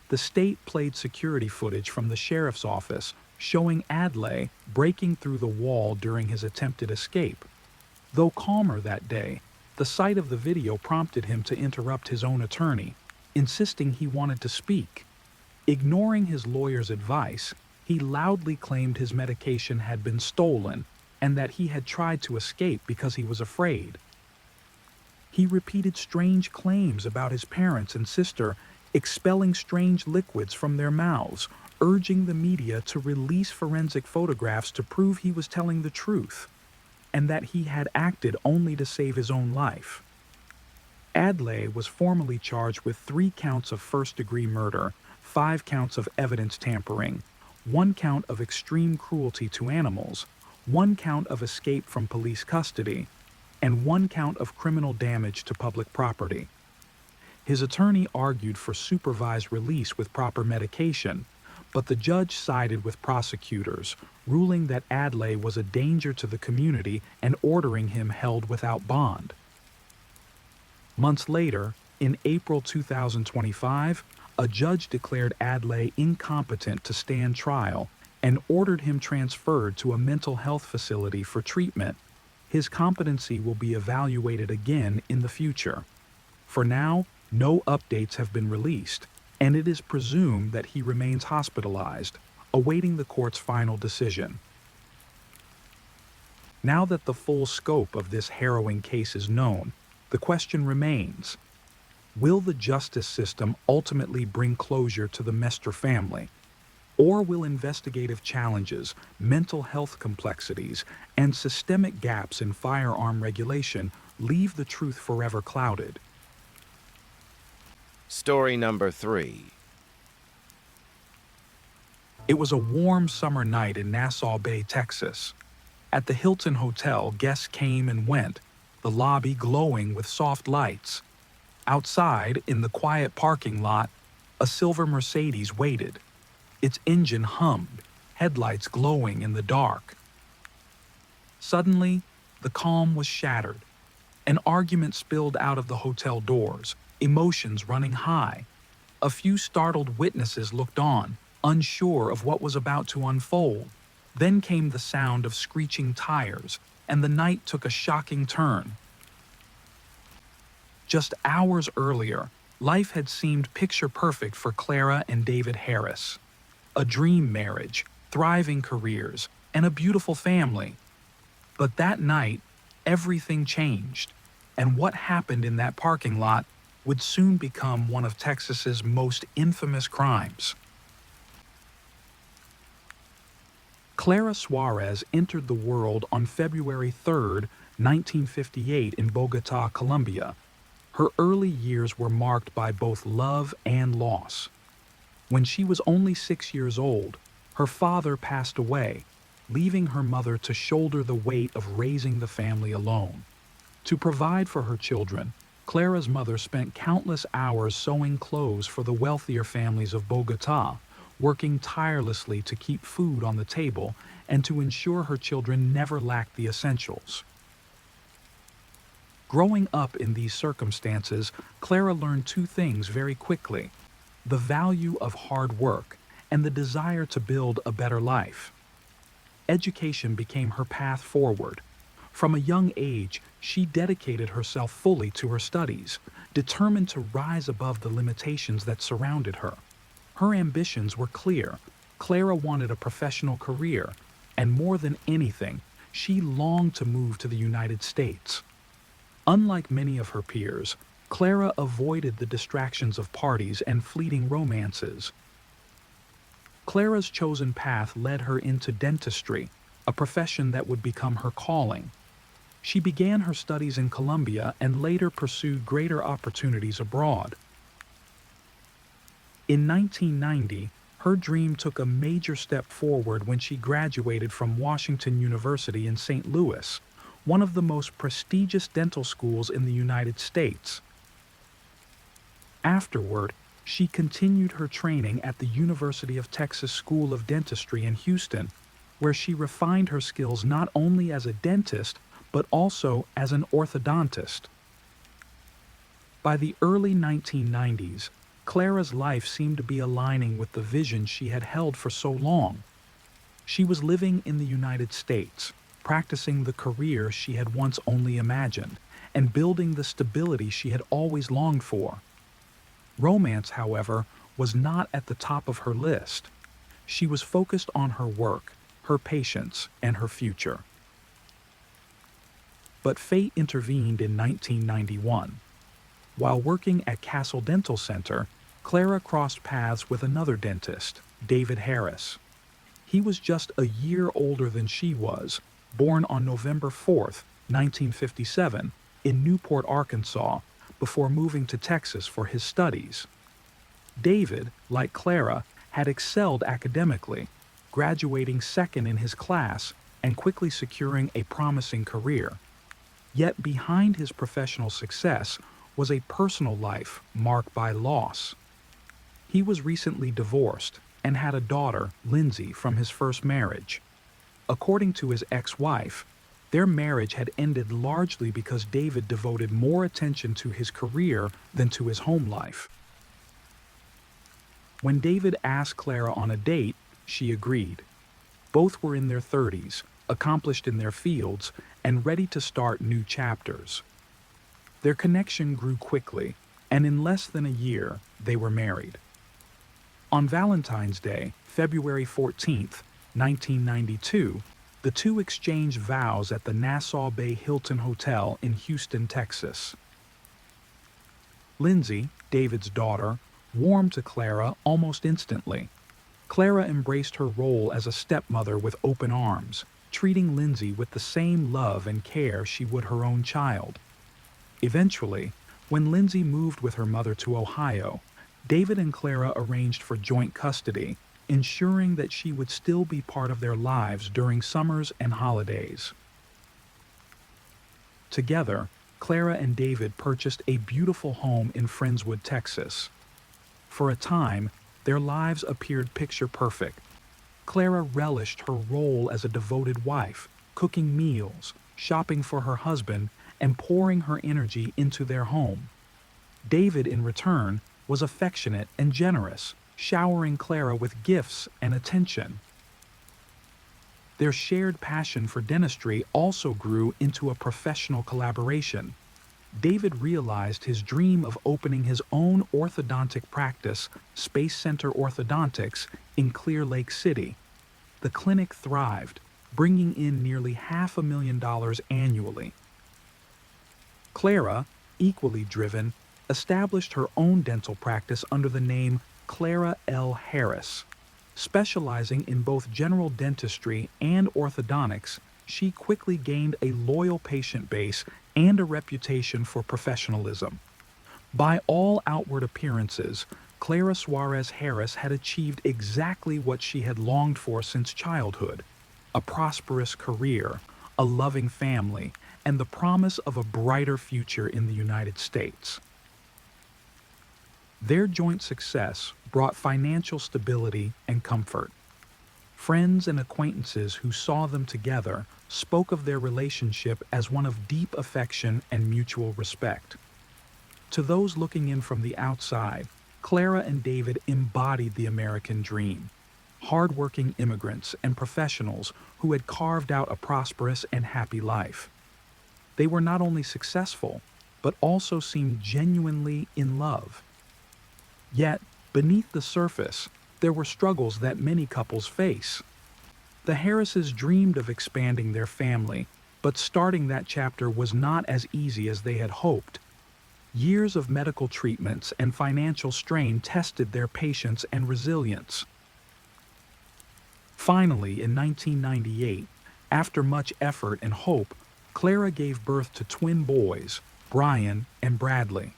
The state played security footage from the sheriff's office showing Adlai breaking through the wall during his attempted escape. Though calmer that day, the sight of the video prompted him to interrupt his own attorney, insisting he wanted to speak. Ignoring his lawyer's advice, he loudly claimed his medication had been stolen and that he had tried to escape because he was afraid. He repeated strange claims about his parents and sister expelling strange liquids from their mouths, urging the media to release forensic photographs to prove he was telling the truth, and that he had acted only to save his own life. Adlai was formally charged with 3 counts of first-degree murder, 5 counts of evidence tampering, 1 count of extreme cruelty to animals, 1 count of escape from police custody, and 1 count of criminal damage to public property. His attorney argued for supervised release with proper medication, but the judge sided with prosecutors, ruling that Adlai was a danger to the community and ordering him held without bond. Months later, in April 2025, a judge declared Adlai incompetent to stand trial and ordered him transferred to a mental health facility for treatment. His competency will be evaluated again in the future. For now, no updates have been released, and it is presumed that he remains hospitalized, awaiting the court's final decision. Now that the full scope of this harrowing case is known, the question remains: will the justice system ultimately bring closure to the Mester family? Or will investigative challenges, mental health complexities, and systemic gaps in firearm regulation leave the truth forever clouded? Story number 3. It was a warm summer night in Nassau Bay, Texas. At the Hilton Hotel, guests came and went, the lobby glowing with soft lights. Outside, in the quiet parking lot, a silver Mercedes waited. Its engine hummed, headlights glowing in the dark. Suddenly, the calm was shattered. An argument spilled out of the hotel doors, emotions running high. A few startled witnesses looked on, unsure of what was about to unfold. Then came the sound of screeching tires, and the night took a shocking turn. Just hours earlier, life had seemed picture-perfect for Clara and David Harris. A dream marriage, thriving careers, and a beautiful family. But that night, everything changed, and what happened in that parking lot would soon become one of Texas's most infamous crimes. Clara Suarez entered the world on February 3, 1958 in Bogota, Colombia. Her early years were marked by both love and loss. When she was only 6 years old, her father passed away, leaving her mother to shoulder the weight of raising the family alone. To provide for her children, Clara's mother spent countless hours sewing clothes for the wealthier families of Bogota, working tirelessly to keep food on the table and to ensure her children never lacked the essentials. Growing up in these circumstances, Clara learned 2 things very quickly: the value of hard work and the desire to build a better life. Education became her path forward. From a young age, she dedicated herself fully to her studies, determined to rise above the limitations that surrounded her. Her ambitions were clear. Clara wanted a professional career, and more than anything, she longed to move to the United States. Unlike many of her peers, Clara avoided the distractions of parties and fleeting romances. Clara's chosen path led her into dentistry, a profession that would become her calling. She began her studies in Columbia and later pursued greater opportunities abroad. In 1990, her dream took a major step forward when she graduated from Washington University in St. Louis, one of the most prestigious dental schools in the United States. Afterward, she continued her training at the University of Texas School of Dentistry in Houston, where she refined her skills not only as a dentist, but also as an orthodontist. By the early 1990s, Clara's life seemed to be aligning with the vision she had held for so long. She was living in the United States, practicing the career she had once only imagined, and building the stability she had always longed for. Romance, however, was not at the top of her list. She was focused on her work, her patients, and her future. But fate intervened in 1991. While working at Castle Dental Center, Clara crossed paths with another dentist, David Harris. He was just a year older than she was, born on November 4th, 1957, in Newport, Arkansas, before moving to Texas for his studies. David, like Clara, had excelled academically, graduating second in his class and quickly securing a promising career. Yet behind his professional success was a personal life marked by loss. He was recently divorced and had a daughter, Lindsay, from his first marriage. According to his ex-wife, their marriage had ended largely because David devoted more attention to his career than to his home life. When David asked Clara on a date, she agreed. Both were in their 30s, accomplished in their fields, and ready to start new chapters. Their connection grew quickly, and in less than a year, they were married. On Valentine's Day, February 14th, 1992, the two exchanged vows at the Nassau Bay Hilton Hotel in Houston, Texas. Lindsay, David's daughter, warmed to Clara almost instantly. Clara embraced her role as a stepmother with open arms, treating Lindsay with the same love and care she would her own child. Eventually, when Lindsay moved with her mother to Ohio, David and Clara arranged for joint custody, ensuring that she would still be part of their lives during summers and holidays. Together, Clara and David purchased a beautiful home in Friendswood, Texas. For a time, their lives appeared picture perfect. Clara relished her role as a devoted wife, cooking meals, shopping for her husband, and pouring her energy into their home. David, in return, was affectionate and generous, showering Clara with gifts and attention. Their shared passion for dentistry also grew into a professional collaboration. David realized his dream of opening his own orthodontic practice, Space Center Orthodontics, in Clear Lake City. The clinic thrived, bringing in nearly $500,000 annually. Clara, equally driven, established her own dental practice under the name Clara L. Harris. Specializing in both general dentistry and orthodontics, she quickly gained a loyal patient base and a reputation for professionalism. By all outward appearances, Clara Suarez Harris had achieved exactly what she had longed for since childhood: a prosperous career, a loving family, and the promise of a brighter future in the United States. Their joint success brought financial stability and comfort. Friends and acquaintances who saw them together spoke of their relationship as one of deep affection and mutual respect. To those looking in from the outside, Clara and David embodied the American dream: hardworking immigrants and professionals who had carved out a prosperous and happy life. They were not only successful, but also seemed genuinely in love. Yet, beneath the surface, there were struggles that many couples face. The Harrises dreamed of expanding their family, But starting that chapter was not as easy as they had hoped. Years of medical treatments and financial strain tested their patience and resilience. Finally, in 1998, after much effort and hope, Clara gave birth to twin boys, Brian and Bradley.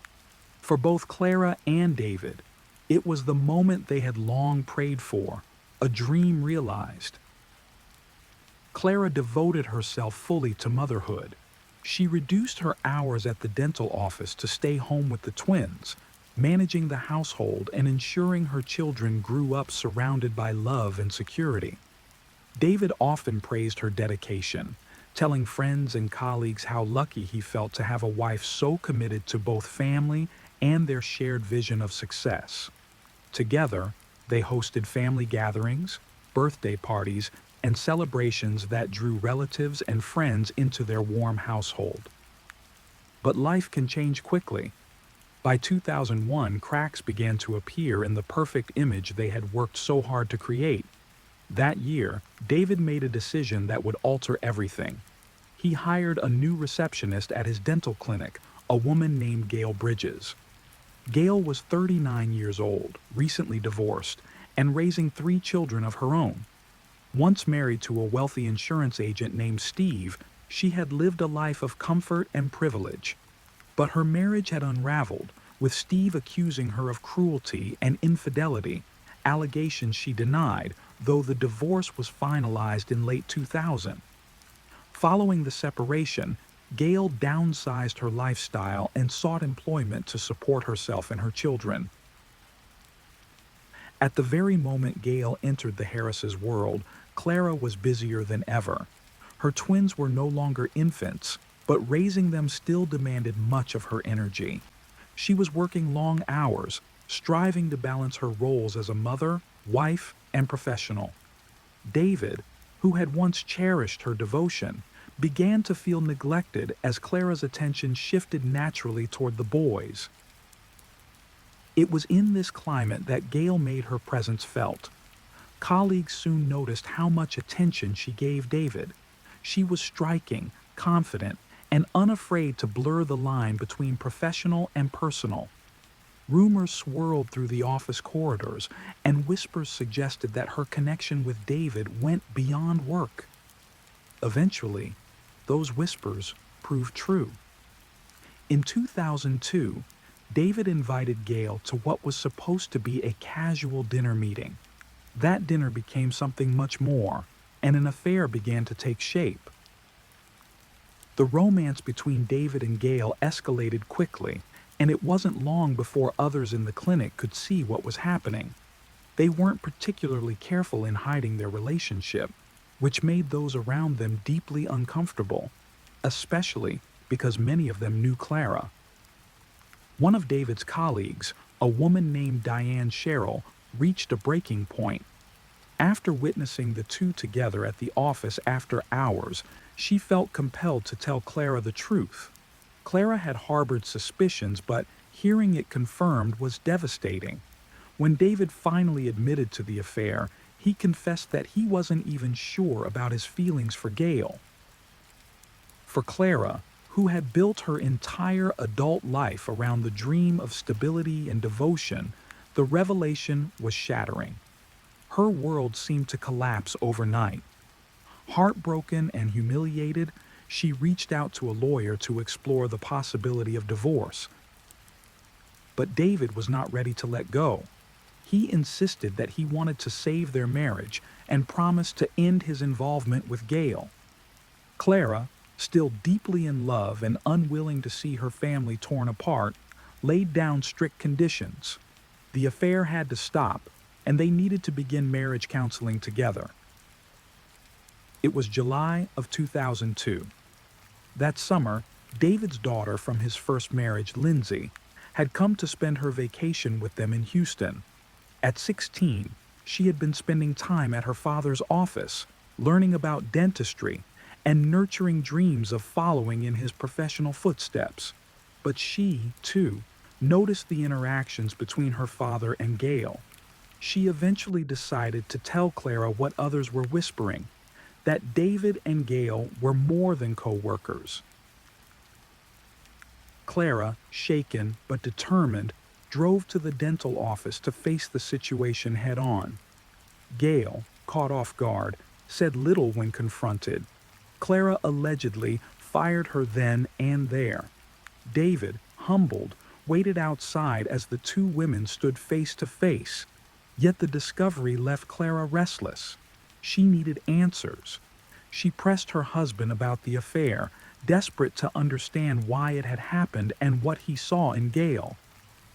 For both Clara and David, it was the moment they had long prayed for, a dream realized. Clara devoted herself fully to motherhood. She reduced her hours at the dental office to stay home with the twins, managing the household and ensuring her children grew up surrounded by love and security. David often praised her dedication, telling friends and colleagues how lucky he felt to have a wife so committed to both family and their shared vision of success. Together, they hosted family gatherings, birthday parties, and celebrations that drew relatives and friends into their warm household. But life can change quickly. By 2001, cracks began to appear in the perfect image they had worked so hard to create. That year, David made a decision that would alter everything. He hired a new receptionist at his dental clinic, a woman named Gail Bridges. Gail was 39 years old, recently divorced, and raising 3 children of her own. Once married to a wealthy insurance agent named Steve, she had lived a life of comfort and privilege. But her marriage had unraveled, with Steve accusing her of cruelty and infidelity, allegations she denied, though the divorce was finalized in late 2000. Following the separation, Gail downsized her lifestyle and sought employment to support herself and her children. At the very moment Gail entered the Harrises' world, Clara was busier than ever. Her twins were no longer infants, but raising them still demanded much of her energy. She was working long hours, striving to balance her roles as a mother, wife, and professional. David, who had once cherished her devotion, began to feel neglected as Clara's attention shifted naturally toward the boys. It was in this climate that Gail made her presence felt. Colleagues soon noticed how much attention she gave David. She was striking, confident, and unafraid to blur the line between professional and personal. Rumors swirled through the office corridors, and whispers suggested that her connection with David went beyond work. Eventually, those whispers proved true. In 2002, David invited Gail to what was supposed to be a casual dinner meeting. That dinner became something much more, and an affair began to take shape. The romance between David and Gail escalated quickly, and it wasn't long before others in the clinic could see what was happening. They weren't particularly careful in hiding their relationship, which made those around them deeply uncomfortable, especially because many of them knew Clara. One of David's colleagues, a woman named Diane Sherrill, reached a breaking point. After witnessing the two together at the office after hours, she felt compelled to tell Clara the truth. Clara had harbored suspicions, but hearing it confirmed was devastating. When David finally admitted to the affair, he confessed that he wasn't even sure about his feelings for Gail. For Clara, who had built her entire adult life around the dream of stability and devotion, the revelation was shattering. Her world seemed to collapse overnight. Heartbroken and humiliated, she reached out to a lawyer to explore the possibility of divorce. But David was not ready to let go. He insisted that he wanted to save their marriage and promised to end his involvement with Gail. Clara, still deeply in love and unwilling to see her family torn apart, laid down strict conditions. The affair had to stop, and they needed to begin marriage counseling together. It was July of 2002. That summer, David's daughter from his first marriage, Lindsay, had come to spend her vacation with them in Houston. At 16, she had been spending time at her father's office, learning about dentistry and nurturing dreams of following in his professional footsteps. But she, too, noticed the interactions between her father and Gail. She eventually decided to tell Clara what others were whispering, that David and Gail were more than co-workers. Clara, shaken but determined, drove to the dental office to face the situation head-on. Gail, caught off guard, said little when confronted. Clara allegedly fired her then and there. David, humbled, waited outside as the two women stood face to face. Yet the discovery left Clara restless. She needed answers. She pressed her husband about the affair, desperate to understand why it had happened and what he saw in Gail.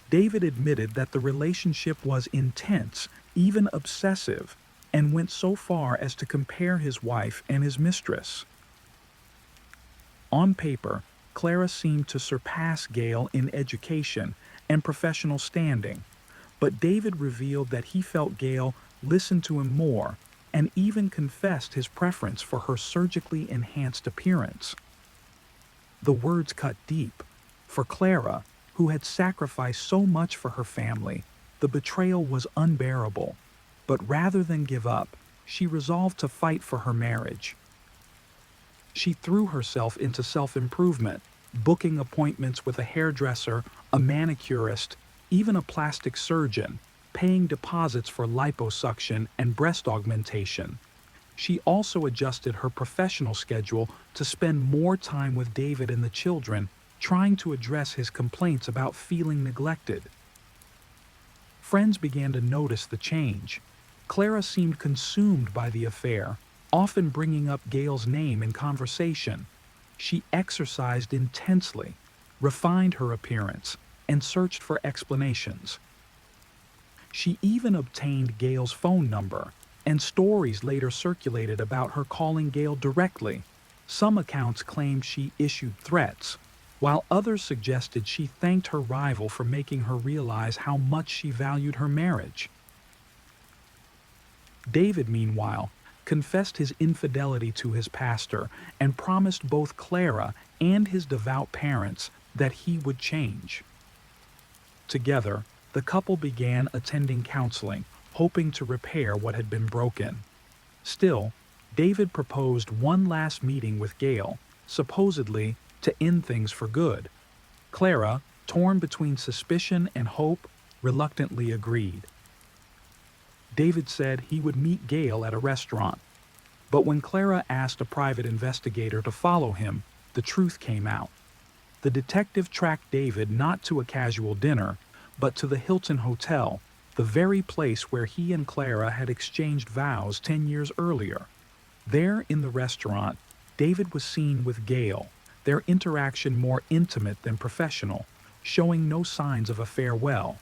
David admitted that the relationship was intense, even obsessive, and went so far as to compare his wife and his mistress. On paper, Clara seemed to surpass Gail in education and professional standing, but David revealed that he felt Gail listened to him more and even confessed his preference for her surgically enhanced appearance. The words cut deep. For Clara, who had sacrificed so much for her family, the betrayal was unbearable. But rather than give up, she resolved to fight for her marriage. She threw herself into self-improvement, booking appointments with a hairdresser, a manicurist, even a plastic surgeon, paying deposits for liposuction and breast augmentation. She also adjusted her professional schedule to spend more time with David and the children, trying to address his complaints about feeling neglected. Friends began to notice the change. Clara seemed consumed by the affair, often bringing up Gail's name in conversation. She exercised intensely, refined her appearance, and searched for explanations. She even obtained Gail's phone number, and stories later circulated about her calling Gail directly. Some accounts claimed she issued threats, while others suggested she thanked her rival for making her realize how much she valued her marriage. David, meanwhile, confessed his infidelity to his pastor and promised both Clara and his devout parents that he would change. Together, the couple began attending counseling, hoping to repair what had been broken. Still, David proposed one last meeting with Gail, supposedly to end things for good. Clara, torn between suspicion and hope, reluctantly agreed. David said he would meet Gail at a restaurant. But when Clara asked a private investigator to follow him, the truth came out. The detective tracked David not to a casual dinner, but to the Hilton Hotel, the very place where he and Clara had exchanged vows 10 years earlier. There in the restaurant, David was seen with Gail, their interaction more intimate than professional, showing no signs of a farewell.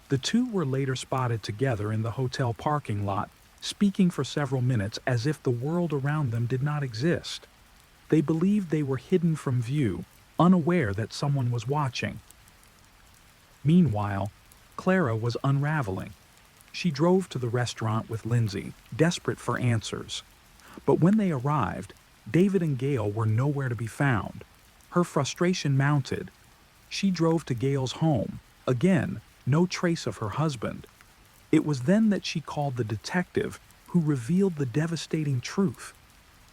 The two were later spotted together in the hotel parking lot, speaking for several minutes as if the world around them did not exist. They believed they were hidden from view, unaware that someone was watching. Meanwhile, Clara was unraveling. She drove to the restaurant with Lindsay, desperate for answers. But when they arrived, David and Gail were nowhere to be found. Her frustration mounted. She drove to Gail's home. Again, no trace of her husband. It was then that she called the detective, who revealed the devastating truth.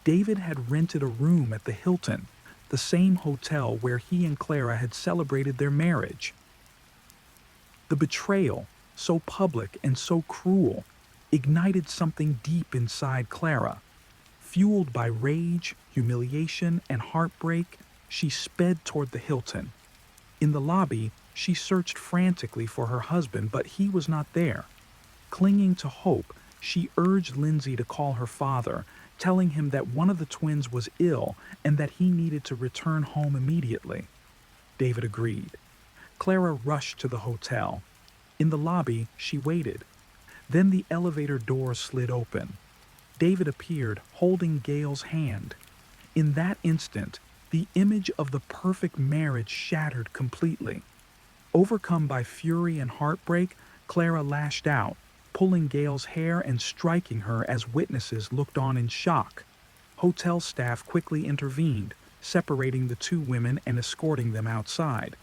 David had rented a room at the Hilton, the same hotel where he and Clara had celebrated their marriage. The betrayal, so public and so cruel, ignited something deep inside Clara. Fueled by rage, humiliation, and heartbreak, she sped toward the Hilton. In the lobby, she searched frantically for her husband, but he was not there. Clinging to hope, she urged Lindsay to call her father, telling him that one of the twins was ill and that he needed to return home immediately. David agreed. Clara rushed to the hotel. In the lobby, she waited. Then the elevator door slid open. David appeared, holding Gail's hand. In that instant, the image of the perfect marriage shattered completely. Overcome by fury and heartbreak, Clara lashed out, pulling Gail's hair and striking her as witnesses looked on in shock. Hotel staff quickly intervened, separating the two women and escorting them outside.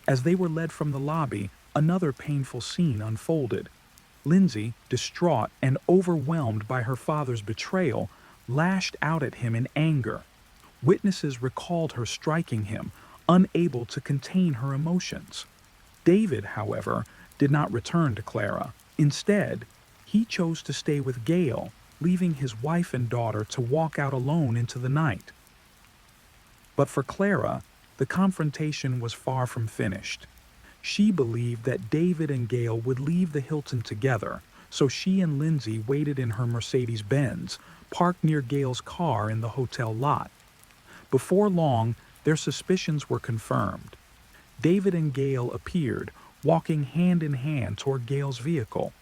As they were led from the lobby, another painful scene unfolded. Lindsay, distraught and overwhelmed by her father's betrayal, lashed out at him in anger. Witnesses recalled her striking him, unable to contain her emotions. David, however, did not return to Clara. Instead, he chose to stay with Gail, leaving his wife and daughter to walk out alone into the night. But for Clara, the confrontation was far from finished. She believed that David and Gail would leave the Hilton together, so she and Lindsay waited in her Mercedes-Benz, parked near Gail's car in the hotel lot. Before long, their suspicions were confirmed. David and Gail appeared, walking hand in hand toward Gail's vehicle.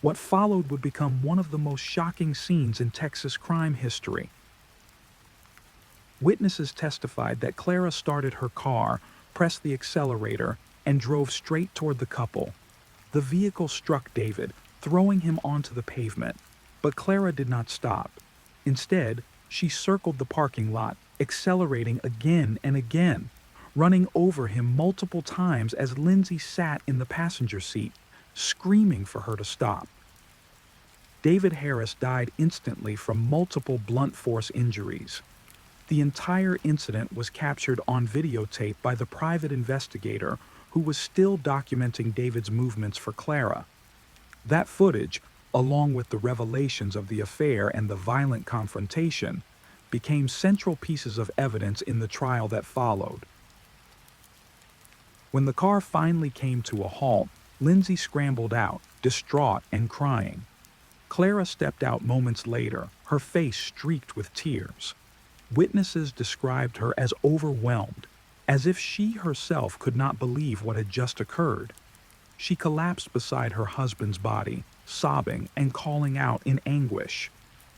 What followed would become one of the most shocking scenes in Texas crime history. Witnesses testified that Clara started her car, pressed the accelerator, and drove straight toward the couple. The vehicle struck David, throwing him onto the pavement, but Clara did not stop. Instead, she circled the parking lot, accelerating again and again, running over him multiple times as Lindsay sat in the passenger seat, screaming for her to stop. David Harris died instantly from multiple blunt force injuries. The entire incident was captured on videotape by the private investigator who was still documenting David's movements for Clara. That footage, along with the revelations of the affair and the violent confrontation, became central pieces of evidence in the trial that followed. When the car finally came to a halt, Lindsay scrambled out, distraught and crying. Clara stepped out moments later, her face streaked with tears. Witnesses described her as overwhelmed, as if she herself could not believe what had just occurred. She collapsed beside her husband's body, sobbing and calling out in anguish.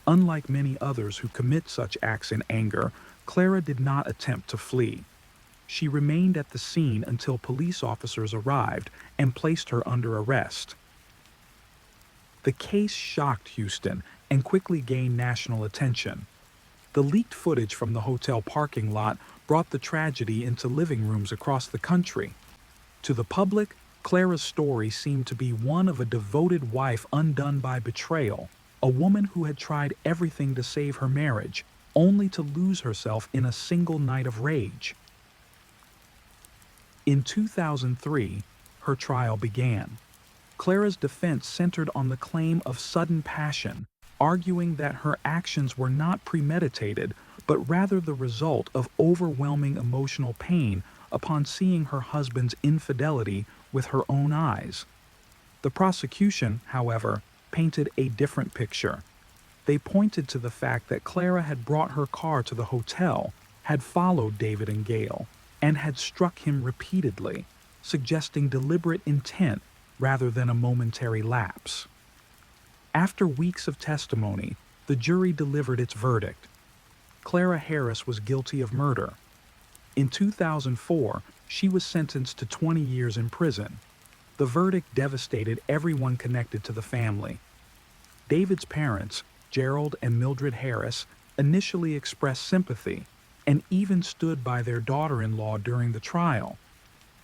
Unlike many others who commit such acts in anger, Clara did not attempt to flee. She remained at the scene until police officers arrived and placed her under arrest. The case shocked Houston and quickly gained national attention. The leaked footage from the hotel parking lot brought the tragedy into living rooms across the country. To the public, Clara's story seemed to be one of a devoted wife undone by betrayal, a woman who had tried everything to save her marriage, only to lose herself in a single night of rage. In 2003, her trial began. Clara's defense centered on the claim of sudden passion, arguing that her actions were not premeditated, but rather the result of overwhelming emotional pain upon seeing her husband's infidelity with her own eyes. The prosecution, however, painted a different picture. They pointed to the fact that Clara had brought her car to the hotel, had followed David and Gail, and had struck him repeatedly, suggesting deliberate intent rather than a momentary lapse. After weeks of testimony, the jury delivered its verdict. Clara Harris was guilty of murder. In 2004, she was sentenced to 20 years in prison. The verdict devastated everyone connected to the family. David's parents, Gerald and Mildred Harris, initially expressed sympathy and even stood by their daughter-in-law during the trial.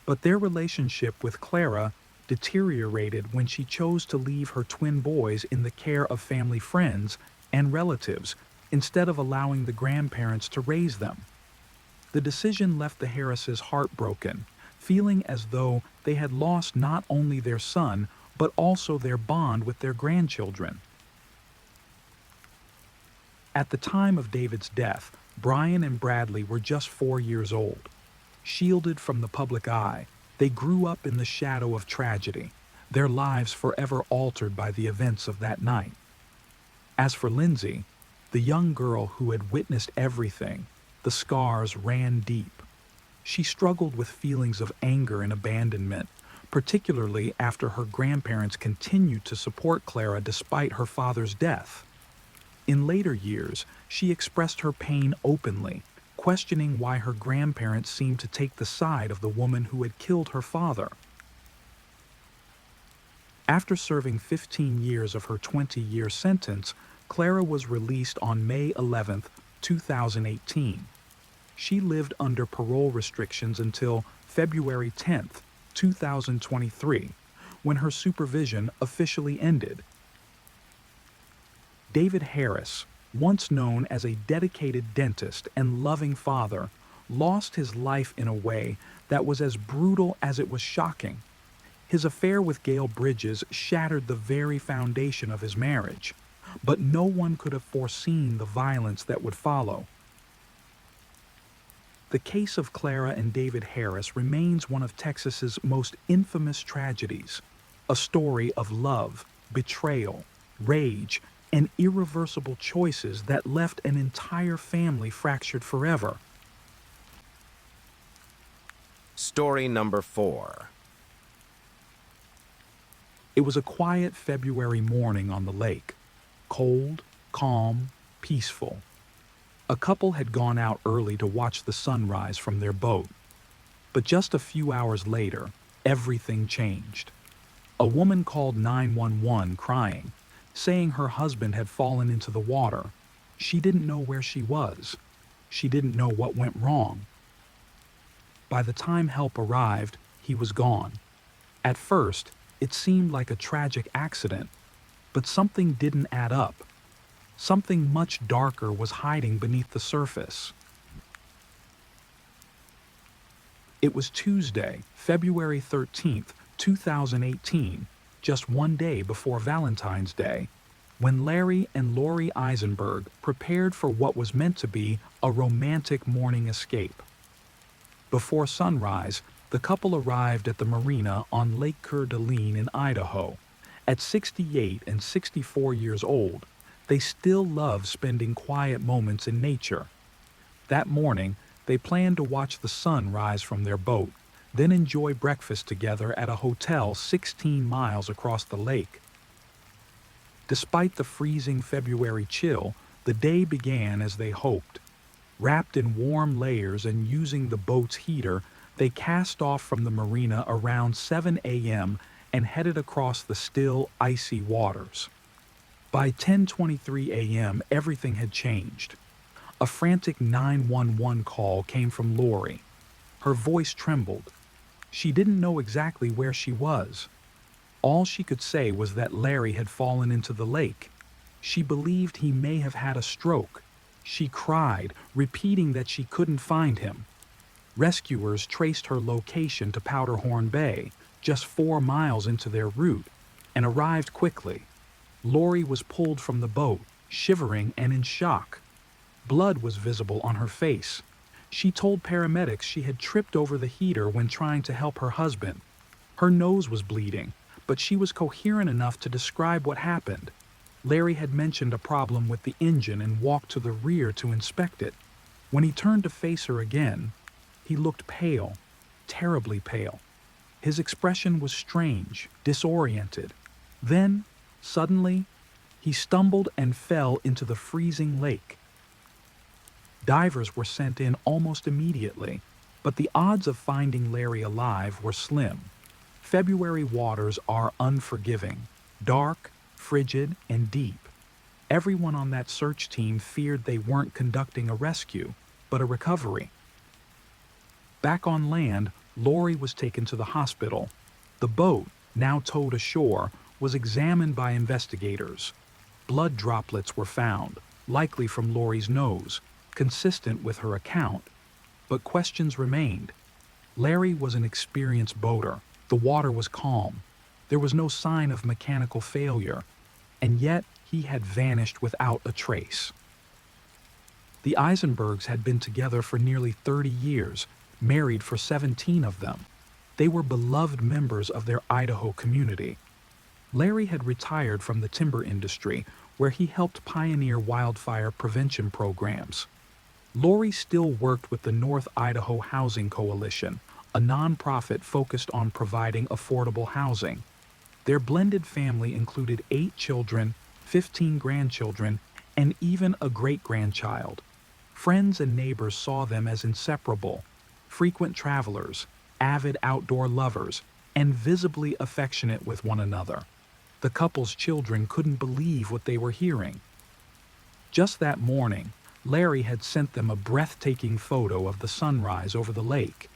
But their relationship with Clara deteriorated when she chose to leave her twin boys in the care of family friends and relatives instead of allowing the grandparents to raise them. The decision left the Harrises heartbroken, feeling as though they had lost not only their son, but also their bond with their grandchildren. At the time of David's death, Brian and Bradley were just 4 years old. Shielded from the public eye, they grew up in the shadow of tragedy, their lives forever altered by the events of that night. As for Lindsay, the young girl who had witnessed everything, the scars ran deep. She struggled with feelings of anger and abandonment, particularly after her grandparents continued to support Clara despite her father's death. In later years, she expressed her pain openly, questioning why her grandparents seemed to take the side of the woman who had killed her father. After serving 15 years of her 20-year sentence, Clara was released on May 11, 2018. She lived under parole restrictions until February 10, 2023, when her supervision officially ended. David Harris, once known as a dedicated dentist and loving father, lost his life in a way that was as brutal as it was shocking. His affair with Gail Bridges shattered the very foundation of his marriage, but no one could have foreseen the violence that would follow. The case of Clara and David Harris remains one of Texas's most infamous tragedies, a story of love, betrayal, rage, and irreversible choices that left an entire family fractured forever. Story number 4. It was a quiet February morning on the lake, cold, calm, peaceful. A couple had gone out early to watch the sunrise from their boat. But just a few hours later, everything changed. A woman called 911 crying, saying her husband had fallen into the water. She didn't know where she was. She didn't know what went wrong. By the time help arrived, he was gone. At first, it seemed like a tragic accident, but something didn't add up. Something much darker was hiding beneath the surface. It was Tuesday, February 13th, 2018, just one day before Valentine's Day, when Larry and Lori Eisenberg prepared for what was meant to be a romantic morning escape. Before sunrise, the couple arrived at the marina on Lake Coeur d'Alene in Idaho. At 68 and 64 years old, they still love spending quiet moments in nature. That morning, they planned to watch the sun rise from their boat, then enjoy breakfast together at a hotel 16 miles across the lake. Despite the freezing February chill, the day began as they hoped. Wrapped in warm layers and using the boat's heater, they cast off from the marina around 7 a.m. and headed across the still, icy waters. By 10:23 a.m., everything had changed. A frantic 911 call came from Lori. Her voice trembled. She didn't know exactly where she was. All she could say was that Larry had fallen into the lake. She believed he may have had a stroke. She cried, repeating that she couldn't find him. Rescuers traced her location to Powderhorn Bay, just 4 miles into their route, and arrived quickly. Lori was pulled from the boat, shivering and in shock. Blood was visible on her face. She told paramedics she had tripped over the heater when trying to help her husband. Her nose was bleeding, but she was coherent enough to describe what happened. Larry had mentioned a problem with the engine and walked to the rear to inspect it. When he turned to face her again, he looked pale, terribly pale. His expression was strange, disoriented. Then, suddenly, he stumbled and fell into the freezing lake. Divers were sent in almost immediately, but the odds of finding Larry alive were slim. February waters are unforgiving, dark, frigid, and deep. Everyone on that search team feared they weren't conducting a rescue, but a recovery. Back on land, Lori was taken to the hospital. The boat, now towed ashore, was examined by investigators. Blood droplets were found, likely from Lori's nose, consistent with her account. But questions remained. Larry was an experienced boater. The water was calm. There was no sign of mechanical failure. And yet, he had vanished without a trace. The Eisenbergs had been together for nearly 30 years, married for 17 of them. They were beloved members of their Idaho community. Larry had retired from the timber industry, where he helped pioneer wildfire prevention programs. Lori still worked with the North Idaho Housing Coalition, a nonprofit focused on providing affordable housing. Their blended family included 8 children, 15 grandchildren, and even a great-grandchild. Friends and neighbors saw them as inseparable, frequent travelers, avid outdoor lovers, and visibly affectionate with one another. The couple's children couldn't believe what they were hearing. Just that morning, Larry had sent them a breathtaking photo of the sunrise over the lake.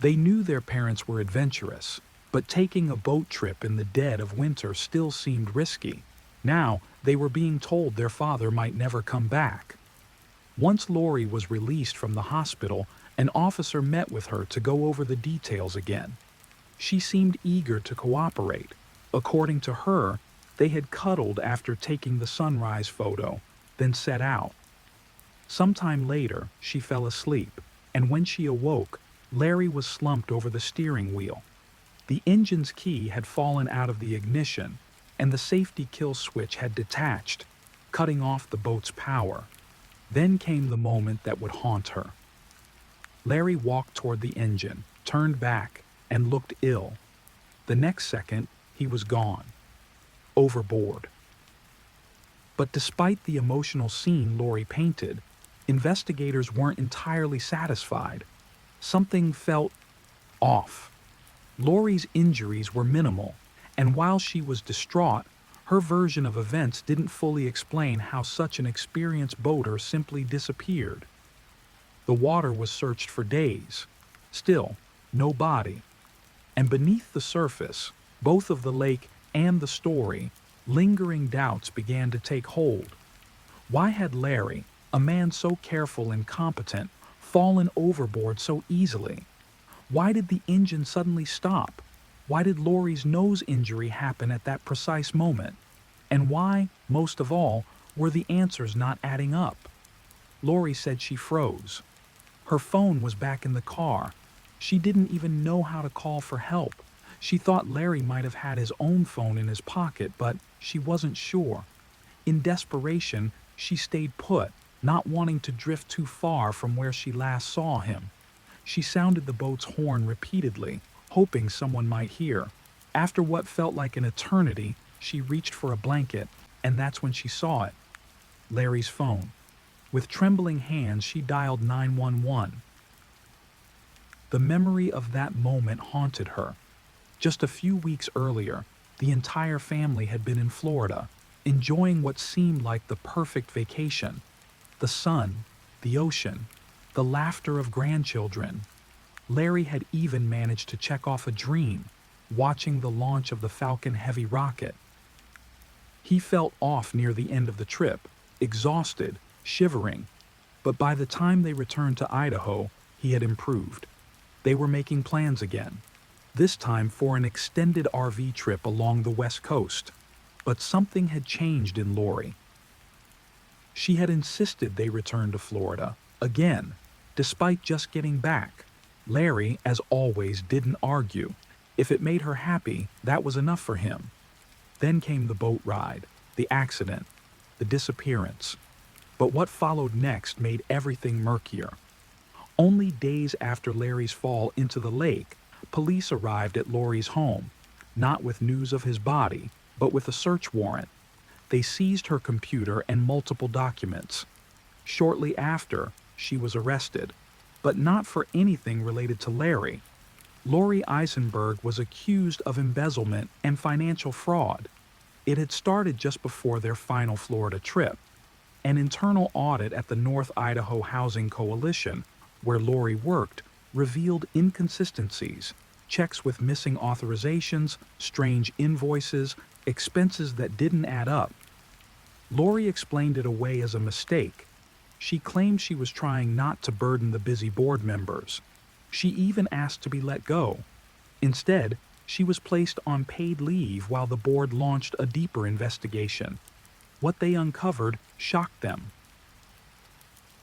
They knew their parents were adventurous. But taking a boat trip in the dead of winter still seemed risky. Now, they were being told their father might never come back. Once Lori was released from the hospital, an officer met with her to go over the details again. She seemed eager to cooperate. According to her, they had cuddled after taking the sunrise photo, then set out. Sometime later, she fell asleep, and when she awoke, Larry was slumped over the steering wheel. The engine's key had fallen out of the ignition, and the safety kill switch had detached, cutting off the boat's power. Then came the moment that would haunt her. Larry walked toward the engine, turned back, and looked ill. The next second, he was gone. Overboard. But despite the emotional scene Lori painted, investigators weren't entirely satisfied. Something felt off. Lori's injuries were minimal, and while she was distraught, her version of events didn't fully explain how such an experienced boater simply disappeared. The water was searched for days. Still, no body. And beneath the surface, both of the lake and the story, lingering doubts began to take hold. Why had Larry, a man so careful and competent, fallen overboard so easily? Why did the engine suddenly stop? Why did Lori's nose injury happen at that precise moment? And why, most of all, were the answers not adding up? Lori said she froze. Her phone was back in the car. She didn't even know how to call for help. She thought Larry might have had his own phone in his pocket, but she wasn't sure. In desperation, she stayed put, not wanting to drift too far from where she last saw him. She sounded the boat's horn repeatedly, hoping someone might hear. After what felt like an eternity, she reached for a blanket, and that's when she saw it. Larry's phone. With trembling hands, she dialed 911. The memory of that moment haunted her. Just a few weeks earlier, the entire family had been in Florida, enjoying what seemed like the perfect vacation. The sun, the ocean, the laughter of grandchildren. Larry had even managed to check off a dream, watching the launch of the Falcon Heavy rocket. He felt off near the end of the trip, exhausted, shivering. But by the time they returned to Idaho, he had improved. They were making plans again, this time for an extended RV trip along the West Coast. But something had changed in Lori. She had insisted they return to Florida, again, despite just getting back. Larry, as always, didn't argue. If it made her happy, that was enough for him. Then came the boat ride, the accident, the disappearance. But what followed next made everything murkier. Only days after Larry's fall into the lake, police arrived at Lori's home, not with news of his body, but with a search warrant. They seized her computer and multiple documents. Shortly after, she was arrested, but not for anything related to Larry. Lori Eisenberg was accused of embezzlement and financial fraud. It had started just before their final Florida trip. An internal audit at the North Idaho Housing Coalition, where Lori worked, revealed inconsistencies, checks with missing authorizations, strange invoices, expenses that didn't add up. Lori explained it away as a mistake. She claimed she was trying not to burden the busy board members. She even asked to be let go. Instead, she was placed on paid leave while the board launched a deeper investigation. What they uncovered shocked them.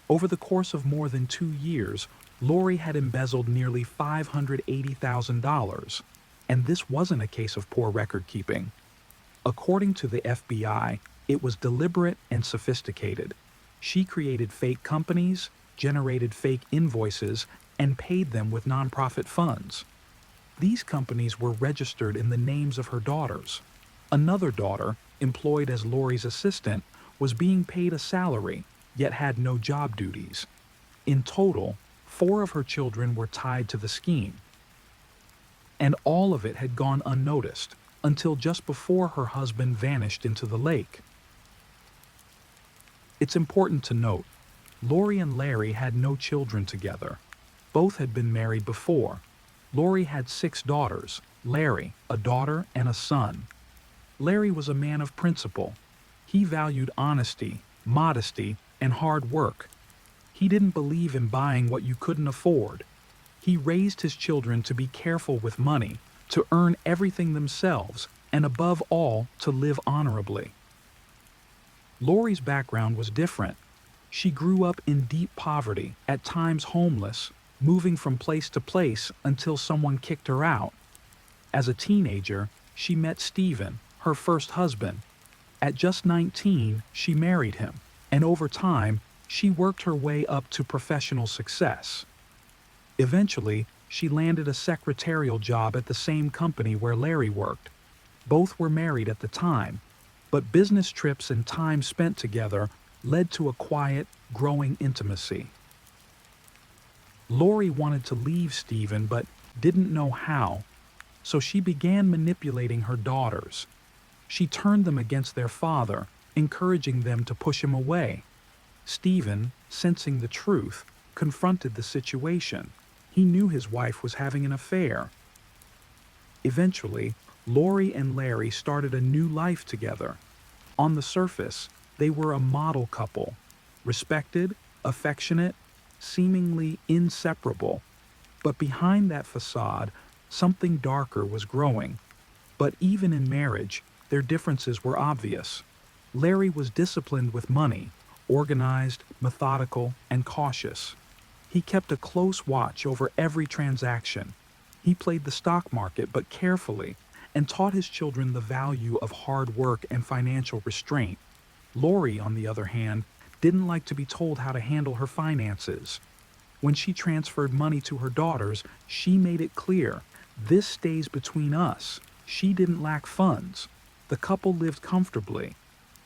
Over the course of more than 2 years, Lori had embezzled nearly $580,000, and this wasn't a case of poor record keeping. According to the FBI, it was deliberate and sophisticated. She created fake companies, generated fake invoices, and paid them with nonprofit funds. These companies were registered in the names of her daughters. Another daughter, employed as Lori's assistant, was being paid a salary, yet had no job duties. In total, 4 of her children were tied to the scheme. And all of it had gone unnoticed, until just before her husband vanished into the lake. It's important to note, Lori and Larry had no children together. Both had been married before. Lori had 6 daughters, Larry, a daughter and a son. Larry was a man of principle. He valued honesty, modesty, and hard work. He didn't believe in buying what you couldn't afford. He raised his children to be careful with money, to earn everything themselves, and above all, to live honorably. Lori's background was different. She grew up in deep poverty, at times homeless, moving from place to place until someone kicked her out. As a teenager, she met Stephen, her first husband. At just 19, she married him, and over time, she worked her way up to professional success. Eventually, she landed a secretarial job at the same company where Larry worked. Both were married at the time, but business trips and time spent together led to a quiet, growing intimacy. Lori wanted to leave Stephen but didn't know how, so she began manipulating her daughters. She turned them against their father, encouraging them to push him away. Stephen, sensing the truth, confronted the situation. He knew his wife was having an affair. Eventually, Lori and Larry started a new life together. On the surface, they were a model couple, respected, affectionate, seemingly inseparable. But behind that facade, something darker was growing. But even in marriage, their differences were obvious. Larry was disciplined with money, organized, methodical, and cautious. He kept a close watch over every transaction. He played the stock market but carefully, and taught his children the value of hard work and financial restraint. Lori, on the other hand, didn't like to be told how to handle her finances. When she transferred money to her daughters, she made it clear, "This stays between us." She didn't lack funds. The couple lived comfortably.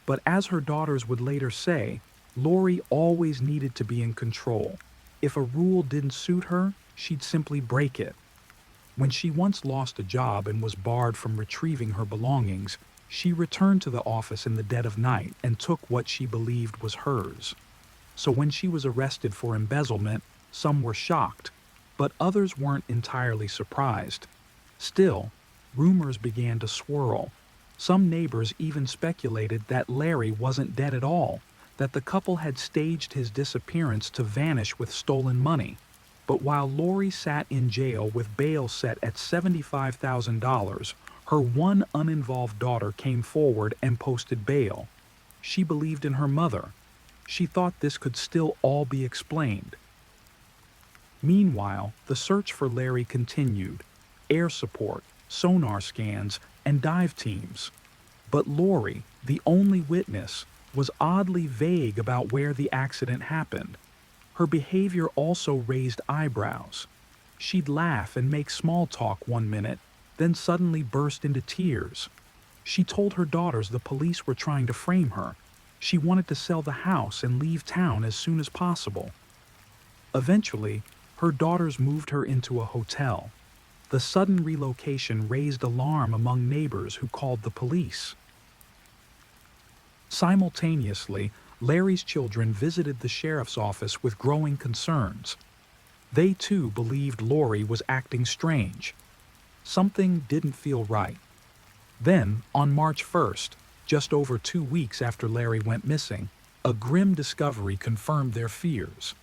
But as her daughters would later say, Lori always needed to be in control. If a rule didn't suit her, she'd simply break it. When she once lost a job and was barred from retrieving her belongings, she returned to the office in the dead of night and took what she believed was hers. So when she was arrested for embezzlement, some were shocked, but others weren't entirely surprised. Still, rumors began to swirl. Some neighbors even speculated that Larry wasn't dead at all, that the couple had staged his disappearance to vanish with stolen money. But while Lori sat in jail with bail set at $75,000, her one uninvolved daughter came forward and posted bail. She believed in her mother. She thought this could still all be explained. Meanwhile, the search for Larry continued. Air support, sonar scans, and dive teams. But Lori, the only witness, was oddly vague about where the accident happened. Her behavior also raised eyebrows. She'd laugh and make small talk one minute, then suddenly burst into tears. She told her daughters the police were trying to frame her. She wanted to sell the house and leave town as soon as possible. Eventually, her daughters moved her into a hotel. The sudden relocation raised alarm among neighbors who called the police. Simultaneously, Larry's children visited the sheriff's office with growing concerns. They too believed Lori was acting strange. Something didn't feel right. Then, on March 1st, just over 2 weeks after Larry went missing, a grim discovery confirmed their fears.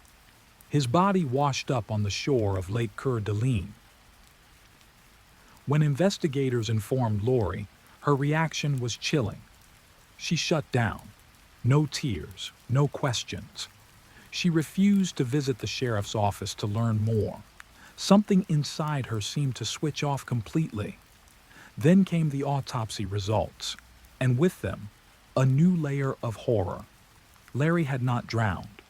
His body washed up on the shore of Lake Coeur d'Alene. When investigators informed Lori, her reaction was chilling. She shut down. No tears, no questions. She refused to visit the sheriff's office to learn more. Something inside her seemed to switch off completely. Then came the autopsy results, and with them, a new layer of horror. Larry had not drowned.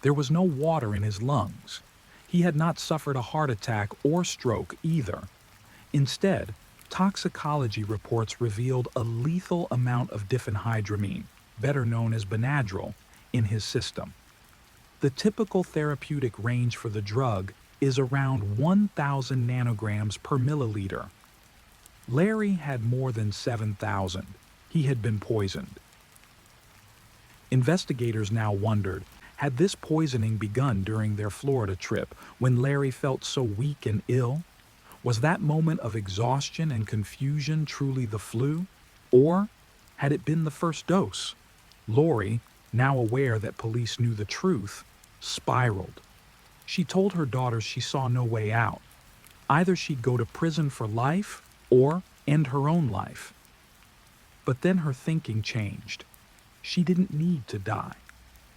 There was no water in his lungs. He had not suffered a heart attack or stroke either. Instead, toxicology reports revealed a lethal amount of diphenhydramine, better known as Benadryl, in his system. The typical therapeutic range for the drug is around 1,000 nanograms per milliliter. Larry had more than 7,000. He had been poisoned. Investigators now wondered, had this poisoning begun during their Florida trip when Larry felt so weak and ill? Was that moment of exhaustion and confusion truly the flu? Or had it been the first dose? Lori, now aware that police knew the truth, spiraled. She told her daughters she saw no way out. Either she'd go to prison for life or end her own life. But then her thinking changed. She didn't need to die.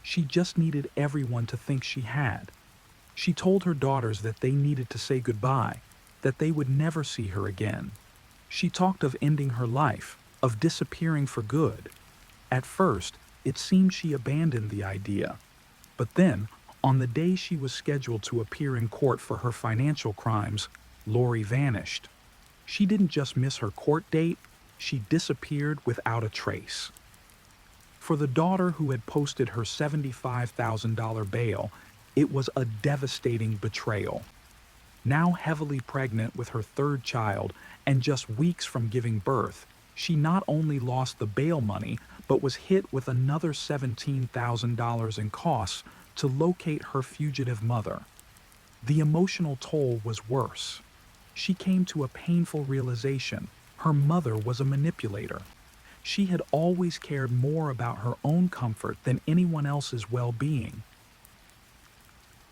She just needed everyone to think she had. She told her daughters that they needed to say goodbye, that they would never see her again. She talked of ending her life, of disappearing for good. At first, it seemed she abandoned the idea. But then, on the day she was scheduled to appear in court for her financial crimes, Lori vanished. She didn't just miss her court date, she disappeared without a trace. For the daughter who had posted her $75,000 bail, it was a devastating betrayal. Now heavily pregnant with her third child and just weeks from giving birth, she not only lost the bail money, but was hit with another $17,000 in costs to locate her fugitive mother. The emotional toll was worse. She came to a painful realization: her mother was a manipulator. She had always cared more about her own comfort than anyone else's well-being.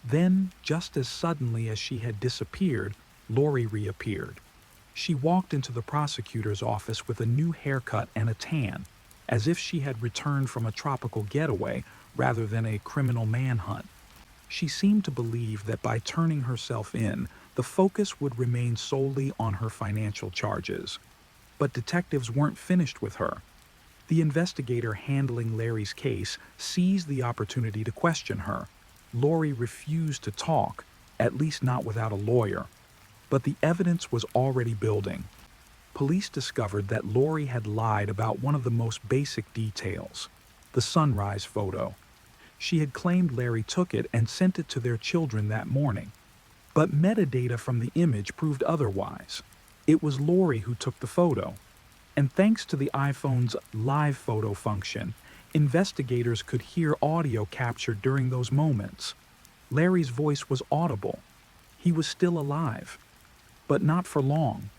Then, just as suddenly as she had disappeared, Lori reappeared. She walked into the prosecutor's office with a new haircut and a tan, as if she had returned from a tropical getaway rather than a criminal manhunt. She seemed to believe that by turning herself in, the focus would remain solely on her financial charges. But detectives weren't finished with her. The investigator handling Larry's case seized the opportunity to question her. Lori refused to talk, at least not without a lawyer. But the evidence was already building. Police discovered that Lori had lied about one of the most basic details: the sunrise photo. She had claimed Larry took it and sent it to their children that morning. But metadata from the image proved otherwise. It was Lori who took the photo. And thanks to the iPhone's live photo function, investigators could hear audio captured during those moments. Larry's voice was audible. He was still alive. But not for long.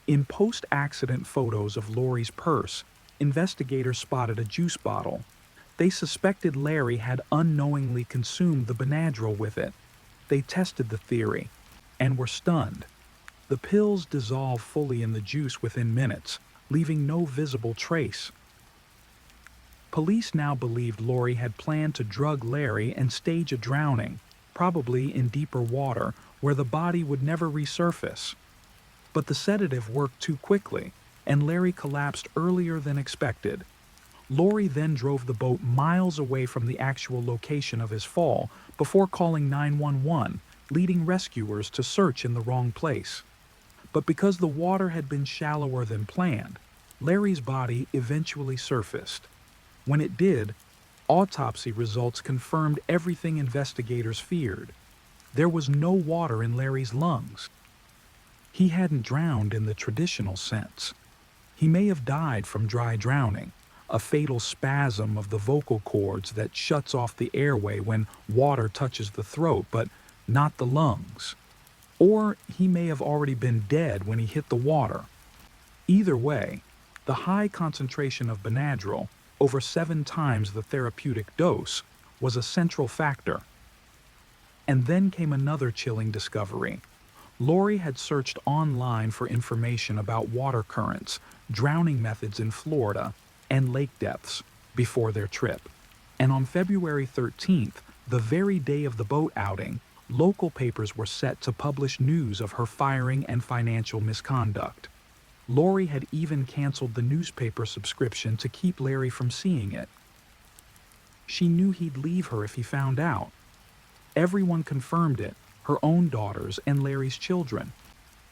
In post-accident photos of Lori's purse, investigators spotted a juice bottle. They suspected Larry had unknowingly consumed the Benadryl with it. They tested the theory and were stunned. The pills dissolved fully in the juice within minutes, leaving no visible trace. Police now believed Lori had planned to drug Larry and stage a drowning, probably in deeper water where the body would never resurface. But the sedative worked too quickly, and Larry collapsed earlier than expected. Lori then drove the boat miles away from the actual location of his fall before calling 911, leading rescuers to search in the wrong place. But because the water had been shallower than planned, Larry's body eventually surfaced. When it did, autopsy results confirmed everything investigators feared. There was no water in Larry's lungs. He hadn't drowned in the traditional sense. He may have died from dry drowning, a fatal spasm of the vocal cords that shuts off the airway when water touches the throat, but not the lungs. Or he may have already been dead when he hit the water. Either way, the high concentration of Benadryl, over 7 times the therapeutic dose, was a central factor. And then came another chilling discovery. Lori had searched online for information about water currents, drowning methods in Florida, and lake depths before their trip. And on February 13th, the very day of the boat outing, local papers were set to publish news of her firing and financial misconduct. Lori had even canceled the newspaper subscription to keep Larry from seeing it. She knew he'd leave her if he found out. Everyone confirmed it, her own daughters and Larry's children.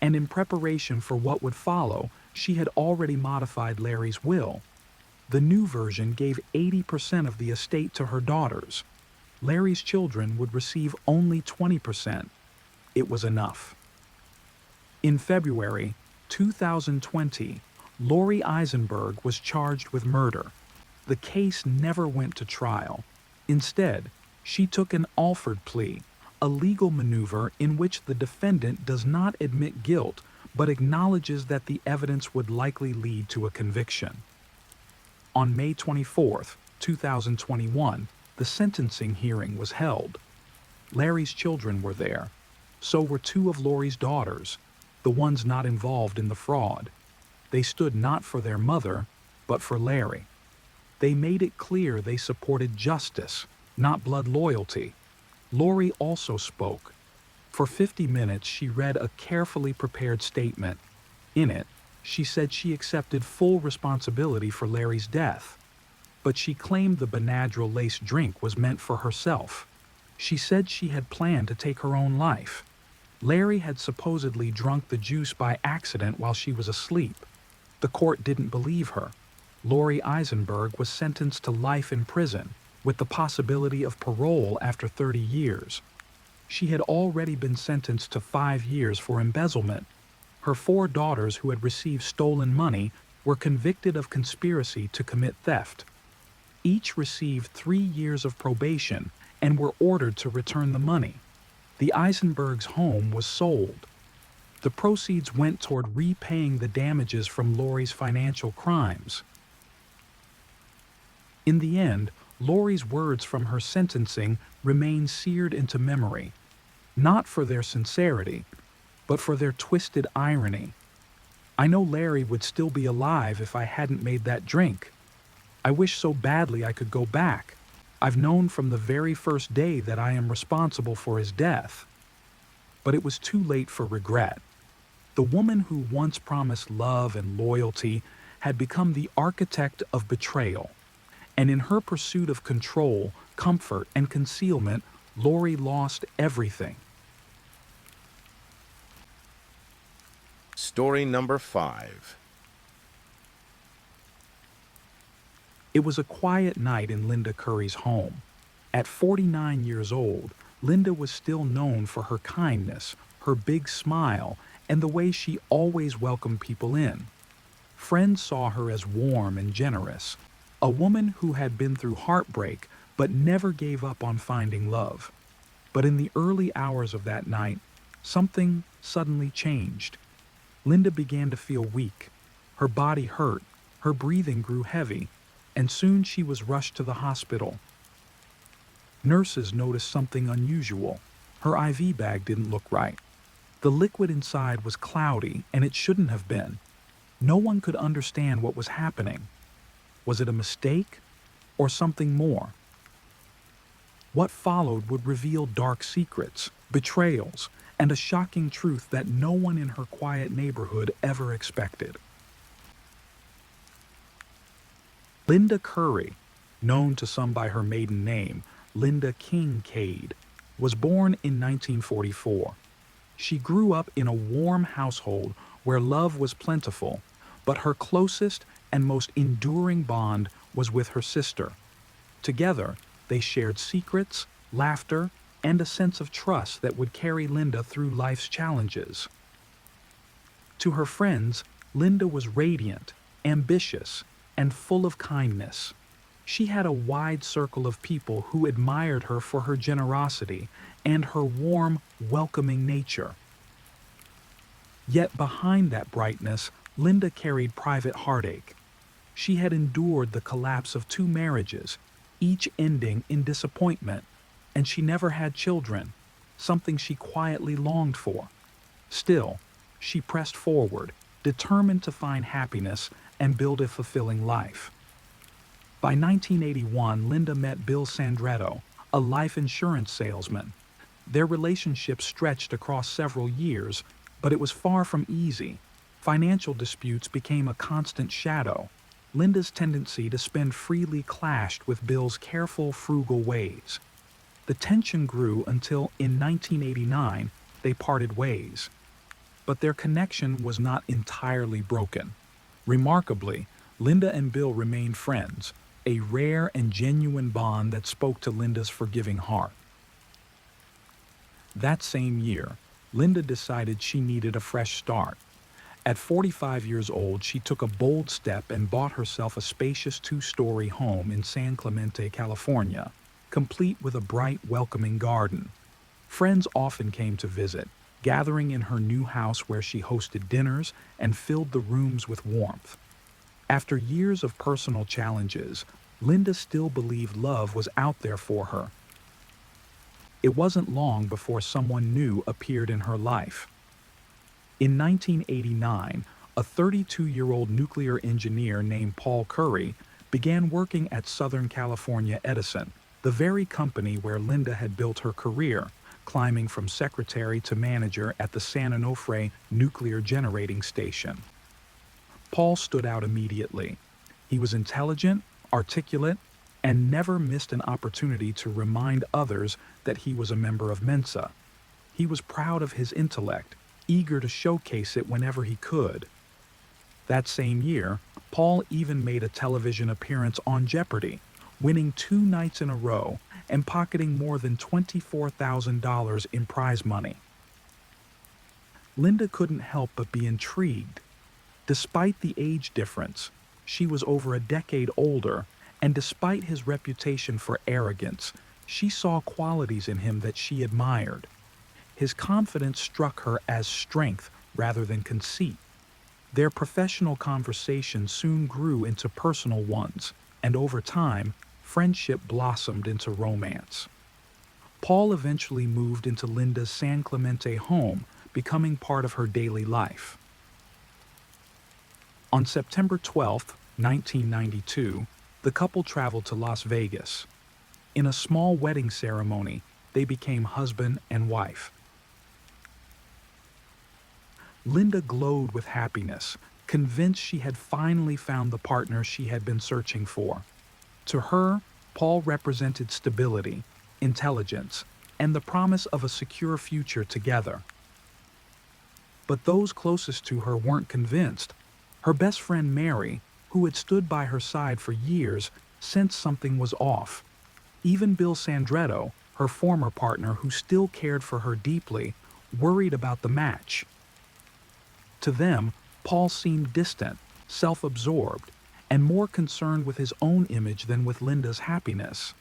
And in preparation for what would follow, she had already modified Larry's will. The new version gave 80% of the estate to her daughters. Larry's children would receive only 20%. It was enough. In February 2020, Lori Eisenberg was charged with murder. The case never went to trial. Instead, she took an Alford plea, a legal maneuver in which the defendant does not admit guilt but acknowledges that the evidence would likely lead to a conviction. On May 24th, 2021, the sentencing hearing was held. Larry's children were there. So were two of Lori's daughters, the ones not involved in the fraud. They stood not for their mother, but for Larry. They made it clear they supported justice, not blood loyalty. Lori also spoke. For 50 minutes, she read a carefully prepared statement. In it, she said she accepted full responsibility for Larry's death. But she claimed the Benadryl-laced drink was meant for herself. She said she had planned to take her own life. Larry had supposedly drunk the juice by accident while she was asleep. The court didn't believe her. Lori Eisenberg was sentenced to life in prison, with the possibility of parole after 30 years. She had already been sentenced to 5 years for embezzlement. Her 4 daughters who had received stolen money were convicted of conspiracy to commit theft. Each received 3 years of probation and were ordered to return the money. The Eisenbergs' home was sold. The proceeds went toward repaying the damages from Lori's financial crimes. In the end, Lori's words from her sentencing remain seared into memory, not for their sincerity, but for their twisted irony. I know Larry would still be alive if I hadn't made that drink. I wish so badly I could go back. I've known from the very first day that I am responsible for his death. But it was too late for regret. The woman who once promised love and loyalty had become the architect of betrayal. And in her pursuit of control, comfort, and concealment, Lori lost everything. Story number 5. It was a quiet night in Linda Curry's home. At 49 years old, Linda was still known for her kindness, her big smile, and the way she always welcomed people in. Friends saw her as warm and generous, a woman who had been through heartbreak but never gave up on finding love. But in the early hours of that night, something suddenly changed. Linda began to feel weak. Her body hurt, her breathing grew heavy, and soon she was rushed to the hospital. Nurses noticed something unusual. Her IV bag didn't look right. The liquid inside was cloudy, and it shouldn't have been. No one could understand what was happening. Was it a mistake or something more? What followed would reveal dark secrets, betrayals, and a shocking truth that no one in her quiet neighborhood ever expected. Linda Curry, known to some by her maiden name, Linda Kincaid, was born in 1944. She grew up in a warm household where love was plentiful, but her closest and most enduring bond was with her sister. Together, they shared secrets, laughter, and a sense of trust that would carry Linda through life's challenges. To her friends, Linda was radiant, ambitious, and full of kindness. She had a wide circle of people who admired her for her generosity and her warm, welcoming nature. Yet behind that brightness, Linda carried private heartache. She had endured the collapse of 2 marriages, each ending in disappointment, and she never had children, something she quietly longed for. Still, she pressed forward, determined to find happiness and build a fulfilling life. By 1981, Linda met Bill Sandretto, a life insurance salesman. Their relationship stretched across several years, but it was far from easy. Financial disputes became a constant shadow. Linda's tendency to spend freely clashed with Bill's careful, frugal ways. The tension grew until, in 1989, they parted ways. But their connection was not entirely broken. Remarkably, Linda and Bill remained friends, a rare and genuine bond that spoke to Linda's forgiving heart. That same year, Linda decided she needed a fresh start. At 45 years old, she took a bold step and bought herself a spacious 2-story home in San Clemente, California, complete with a bright, welcoming garden. Friends often came to visit, gathering in her new house where she hosted dinners and filled the rooms with warmth. After years of personal challenges, Linda still believed love was out there for her. It wasn't long before someone new appeared in her life. In 1989, a 32-year-old nuclear engineer named Paul Curry began working at Southern California Edison, the very company where Linda had built her career, climbing from secretary to manager at the San Onofre nuclear generating station. Paul stood out immediately. He was intelligent, articulate, and never missed an opportunity to remind others that he was a member of Mensa. He was proud of his intellect, eager to showcase it whenever he could. That same year, Paul even made a television appearance on Jeopardy, winning 2 nights in a row and pocketing more than $24,000 in prize money. Linda couldn't help but be intrigued. Despite the age difference, she was over a decade older, and despite his reputation for arrogance, she saw qualities in him that she admired. His confidence struck her as strength rather than conceit. Their professional conversations soon grew into personal ones, and over time, friendship blossomed into romance. Paul eventually moved into Linda's San Clemente home, becoming part of her daily life. On September 12, 1992, the couple traveled to Las Vegas. In a small wedding ceremony, they became husband and wife. Linda glowed with happiness, convinced she had finally found the partner she had been searching for. To her, Paul represented stability, intelligence, and the promise of a secure future together. But those closest to her weren't convinced. Her best friend Mary, who had stood by her side for years, sensed something was off. Even Bill Sandretto, her former partner who still cared for her deeply, worried about the match. To them, Paul seemed distant, self-absorbed, and more concerned with his own image than with Linda's happiness.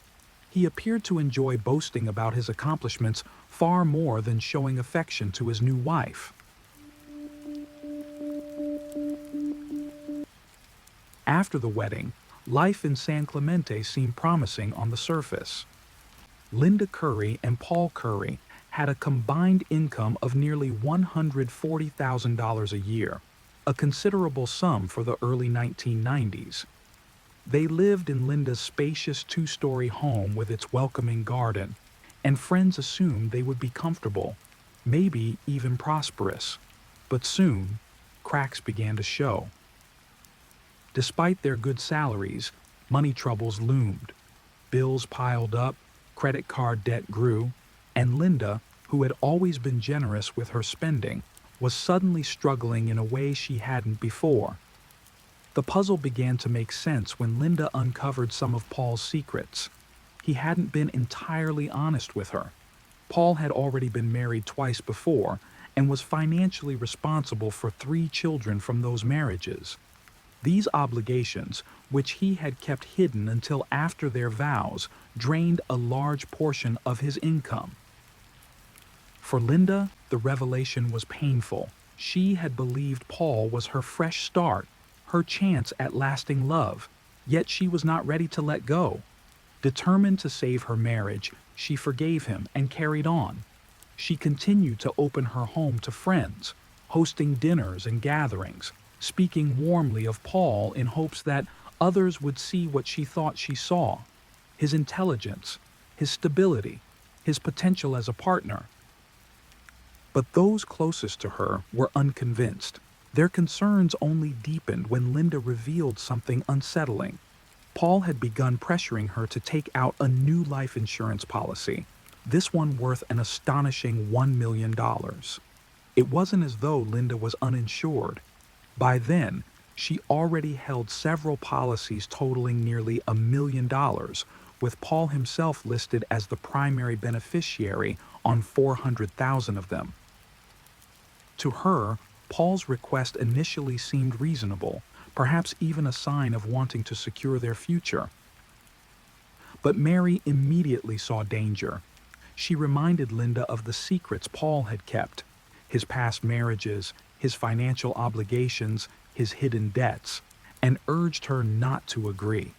He appeared to enjoy boasting about his accomplishments far more than showing affection to his new wife. After the wedding, life in San Clemente seemed promising on the surface. Linda Curry and Paul Curry had a combined income of nearly $140,000 a year, a considerable sum for the early 1990s. They lived in Linda's spacious 2-story home with its welcoming garden, and friends assumed they would be comfortable, maybe even prosperous. But soon, cracks began to show. Despite their good salaries, money troubles loomed. Bills piled up, credit card debt grew, and Linda, who had always been generous with her spending, was suddenly struggling in a way she hadn't before. The puzzle began to make sense when Linda uncovered some of Paul's secrets. He hadn't been entirely honest with her. Paul had already been married twice before and was financially responsible for 3 children from those marriages. These obligations, which he had kept hidden until after their vows, drained a large portion of his income. For Linda, the revelation was painful. She had believed Paul was her fresh start, her chance at lasting love, yet she was not ready to let go. Determined to save her marriage, she forgave him and carried on. She continued to open her home to friends, hosting dinners and gatherings, speaking warmly of Paul in hopes that others would see what she thought she saw: his intelligence, his stability, his potential as a partner. But those closest to her were unconvinced. Their concerns only deepened when Linda revealed something unsettling. Paul had begun pressuring her to take out a new life insurance policy, this one worth an astonishing $1 million. It wasn't as though Linda was uninsured. By then, she already held several policies totaling nearly $1 million, with Paul himself listed as the primary beneficiary on 400,000 of them. To her, Paul's request initially seemed reasonable, perhaps even a sign of wanting to secure their future. But Mary immediately saw danger. She reminded Linda of the secrets Paul had kept, his past marriages, his financial obligations, his hidden debts, and urged her not to agree.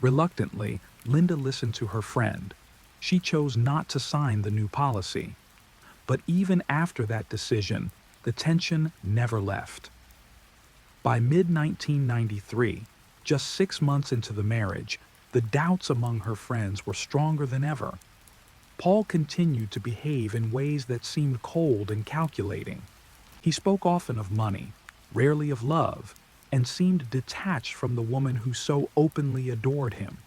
Reluctantly, Linda listened to her friend. She chose not to sign the new policy. But even after that decision, the tension never left. By mid-1993, just 6 months into the marriage, the doubts among her friends were stronger than ever. Paul continued to behave in ways that seemed cold and calculating. He spoke often of money, rarely of love, and seemed detached from the woman who so openly adored him.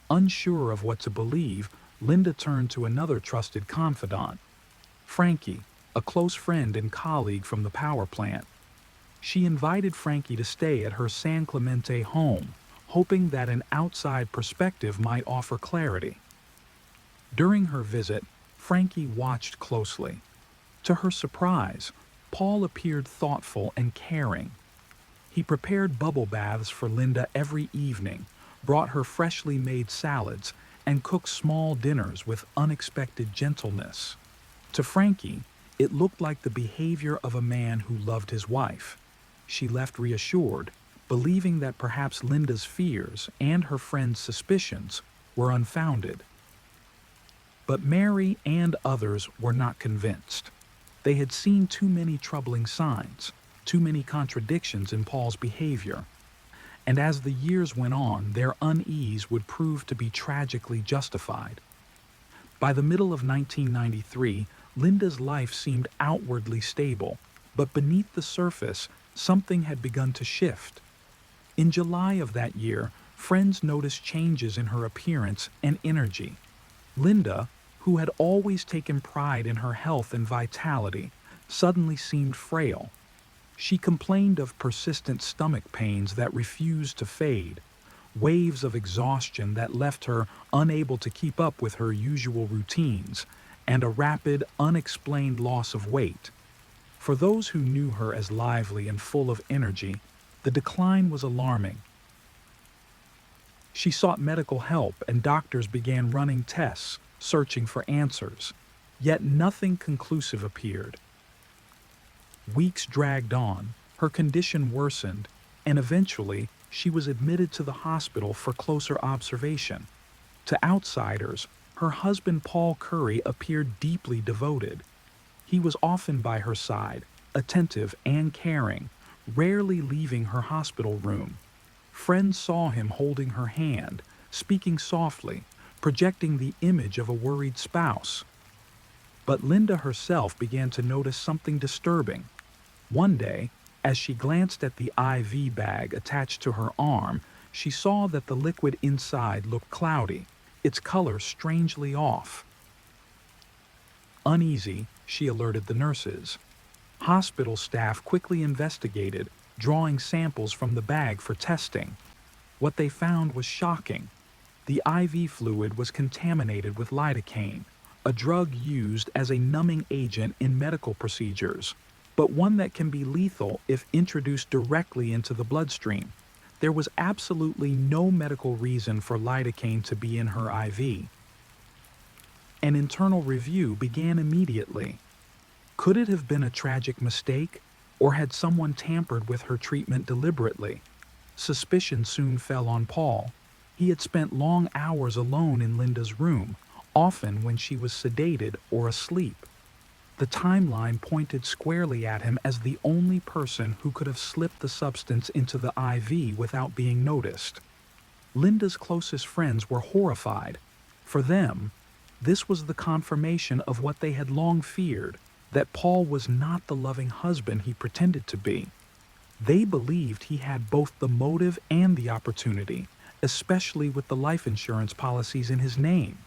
Unsure of what to believe, Linda turned to another trusted confidant, Frankie, a close friend and colleague from the power plant. She invited Frankie to stay at her San Clemente home, hoping that an outside perspective might offer clarity. During her visit, Frankie watched closely. To her surprise, Paul appeared thoughtful and caring. He prepared bubble baths for Linda every evening, brought her freshly made salads, and cooked small dinners with unexpected gentleness. To Frankie, it looked like the behavior of a man who loved his wife. She left reassured, believing that perhaps Linda's fears and her friend's suspicions were unfounded. But Mary and others were not convinced. They had seen too many troubling signs, too many contradictions in Paul's behavior. And as the years went on, their unease would prove to be tragically justified. By the middle of 1993, Linda's life seemed outwardly stable, but beneath the surface, something had begun to shift. In July of that year, friends noticed changes in her appearance and energy. Linda, who had always taken pride in her health and vitality, suddenly seemed frail. She complained of persistent stomach pains that refused to fade, waves of exhaustion that left her unable to keep up with her usual routines, and a rapid, unexplained loss of weight. For those who knew her as lively and full of energy, the decline was alarming. She sought medical help and doctors began running tests, searching for answers. Yet nothing conclusive appeared. Weeks dragged on, her condition worsened, and eventually she was admitted to the hospital for closer observation. To outsiders, her husband Paul Curry appeared deeply devoted. He was often by her side, attentive and caring, rarely leaving her hospital room. Friends saw him holding her hand, speaking softly, projecting the image of a worried spouse. But Linda herself began to notice something disturbing. One day, as she glanced at the IV bag attached to her arm, she saw that the liquid inside looked cloudy, its color strangely off. Uneasy, she alerted the nurses. Hospital staff quickly investigated, drawing samples from the bag for testing. What they found was shocking. The IV fluid was contaminated with lidocaine, a drug used as a numbing agent in medical procedures, but one that can be lethal if introduced directly into the bloodstream. There was absolutely no medical reason for lidocaine to be in her IV. An internal review began immediately. Could it have been a tragic mistake, or had someone tampered with her treatment deliberately? Suspicion soon fell on Paul. He had spent long hours alone in Linda's room, often when she was sedated or asleep. The timeline pointed squarely at him as the only person who could have slipped the substance into the IV without being noticed. Linda's closest friends were horrified. For them, this was the confirmation of what they had long feared, that Paul was not the loving husband he pretended to be. They believed he had both the motive and the opportunity, especially with the life insurance policies in his name.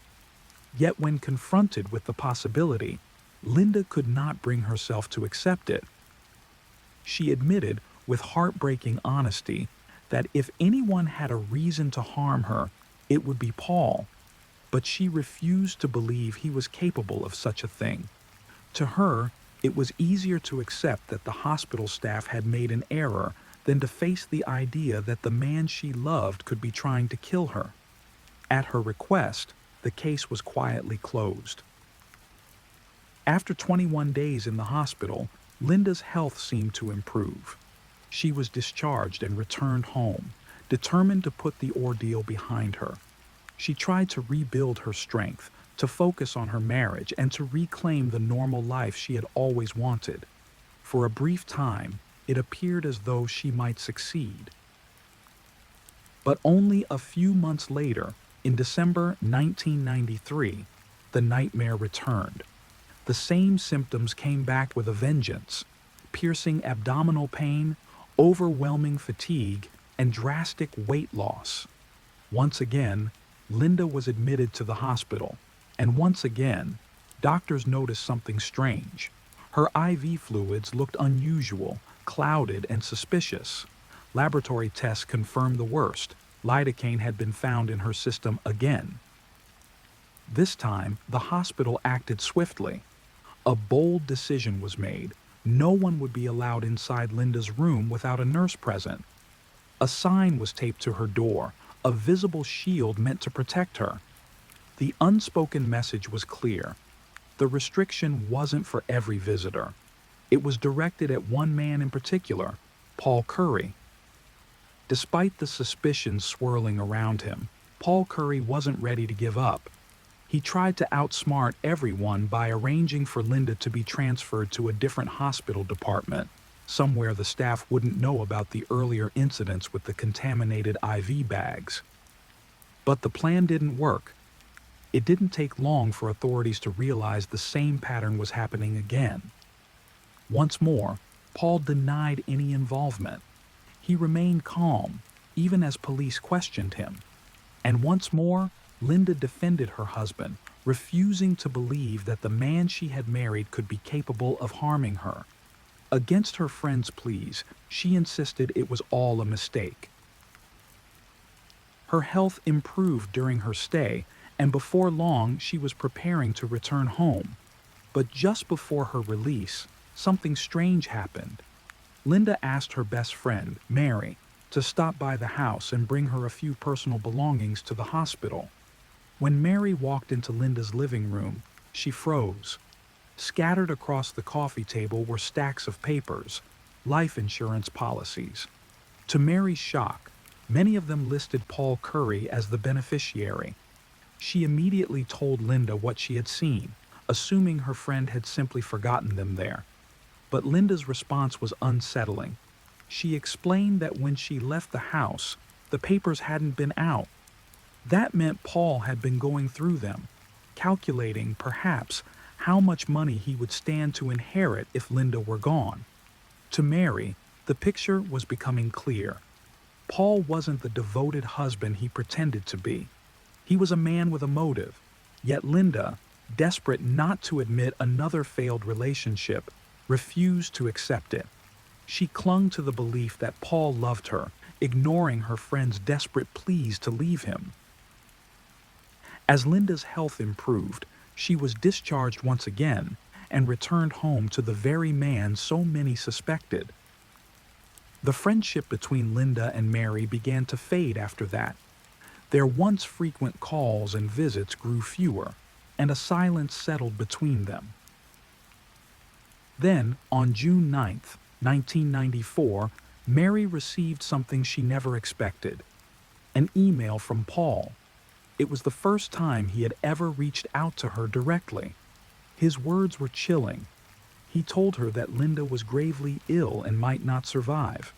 Yet when confronted with the possibility, Linda could not bring herself to accept it. She admitted, with heartbreaking honesty, that if anyone had a reason to harm her, it would be Paul. But she refused to believe he was capable of such a thing. To her, it was easier to accept that the hospital staff had made an error than to face the idea that the man she loved could be trying to kill her. At her request, the case was quietly closed. After 21 days in the hospital, Linda's health seemed to improve. She was discharged and returned home, determined to put the ordeal behind her. She tried to rebuild her strength, to focus on her marriage, and to reclaim the normal life she had always wanted. For a brief time, it appeared as though she might succeed. But only a few months later, in December 1993, the nightmare returned. The same symptoms came back with a vengeance: piercing abdominal pain, overwhelming fatigue, and drastic weight loss. Once again, Linda was admitted to the hospital, and once again, doctors noticed something strange. Her IV fluids looked unusual, clouded, and suspicious. Laboratory tests confirmed the worst. Lidocaine had been found in her system again. This time, the hospital acted swiftly. A bold decision was made. No one would be allowed inside Linda's room without a nurse present. A sign was taped to her door, a visible shield meant to protect her. The unspoken message was clear. The restriction wasn't for every visitor. It was directed at one man in particular, Paul Curry. Despite the suspicions swirling around him, Paul Curry wasn't ready to give up. He tried to outsmart everyone by arranging for Linda to be transferred to a different hospital department, somewhere the staff wouldn't know about the earlier incidents with the contaminated IV bags. But the plan didn't work. It didn't take long for authorities to realize the same pattern was happening again. Once more, Paul denied any involvement. He remained calm, even as police questioned him. And once more, Linda defended her husband, refusing to believe that the man she had married could be capable of harming her. Against her friend's pleas, she insisted it was all a mistake. Her health improved during her stay, and before long she was preparing to return home. But just before her release, something strange happened. Linda asked her best friend, Mary, to stop by the house and bring her a few personal belongings to the hospital. When Mary walked into Linda's living room, she froze. Scattered across the coffee table were stacks of papers, life insurance policies. To Mary's shock, many of them listed Paul Curry as the beneficiary. She immediately told Linda what she had seen, assuming her friend had simply forgotten them there. But Linda's response was unsettling. She explained that when she left the house, the papers hadn't been out. That meant Paul had been going through them, calculating, perhaps, how much money he would stand to inherit if Linda were gone. To Mary, the picture was becoming clear. Paul wasn't the devoted husband he pretended to be. He was a man with a motive. Yet Linda, desperate not to admit another failed relationship, refused to accept it. She clung to the belief that Paul loved her, ignoring her friend's desperate pleas to leave him. As Linda's health improved, she was discharged once again and returned home to the very man so many suspected. The friendship between Linda and Mary began to fade after that. Their once frequent calls and visits grew fewer, and a silence settled between them. Then, on June 9th, 1994, Mary received something she never expected: an email from Paul. It was the first time he had ever reached out to her directly. His words were chilling. He told her that Linda was gravely ill and might not survive.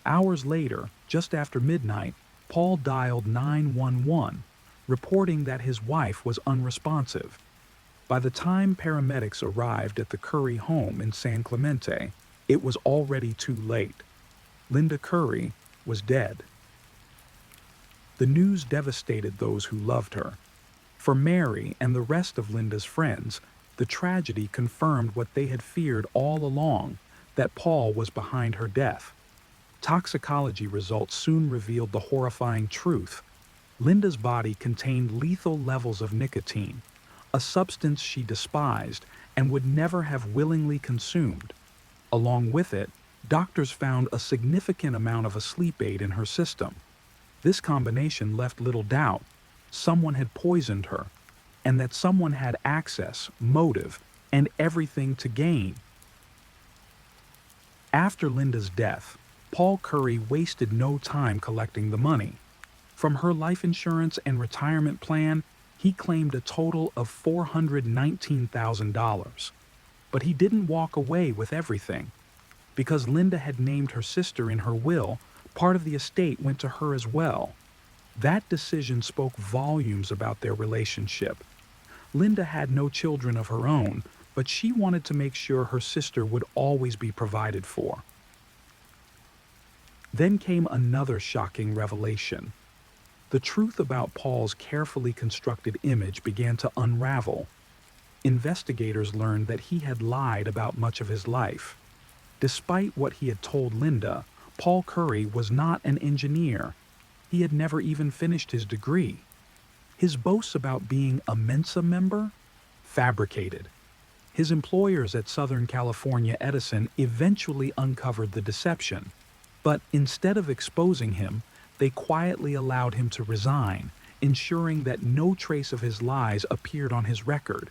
Hours later, just after midnight, Paul dialed 911, reporting that his wife was unresponsive. By the time paramedics arrived at the Curry home in San Clemente, it was already too late. Linda Curry was dead. The news devastated those who loved her. For Mary and the rest of Linda's friends, the tragedy confirmed what they had feared all along, that Paul was behind her death. Toxicology results soon revealed the horrifying truth. Linda's body contained lethal levels of nicotine, a substance she despised and would never have willingly consumed. Along with it, doctors found a significant amount of a sleep aid in her system. This combination left little doubt. someone had poisoned her, and that someone had access, motive, and everything to gain. After Linda's death, Paul Curry wasted no time collecting the money. From her life insurance and retirement plan, he claimed a total of $419,000. But he didn't walk away with everything. Because Linda had named her sister in her will, part of the estate went to her as well. That decision spoke volumes about their relationship. Linda had no children of her own, but she wanted to make sure her sister would always be provided for. Then came another shocking revelation. The truth about Paul's carefully constructed image began to unravel. Investigators learned that he had lied about much of his life. Despite what he had told Linda, Paul Curry was not an engineer. He had never even finished his degree. His boasts about being a Mensa member? Fabricated. His employers at Southern California Edison eventually uncovered the deception. But instead of exposing him, they quietly allowed him to resign, ensuring that no trace of his lies appeared on his record.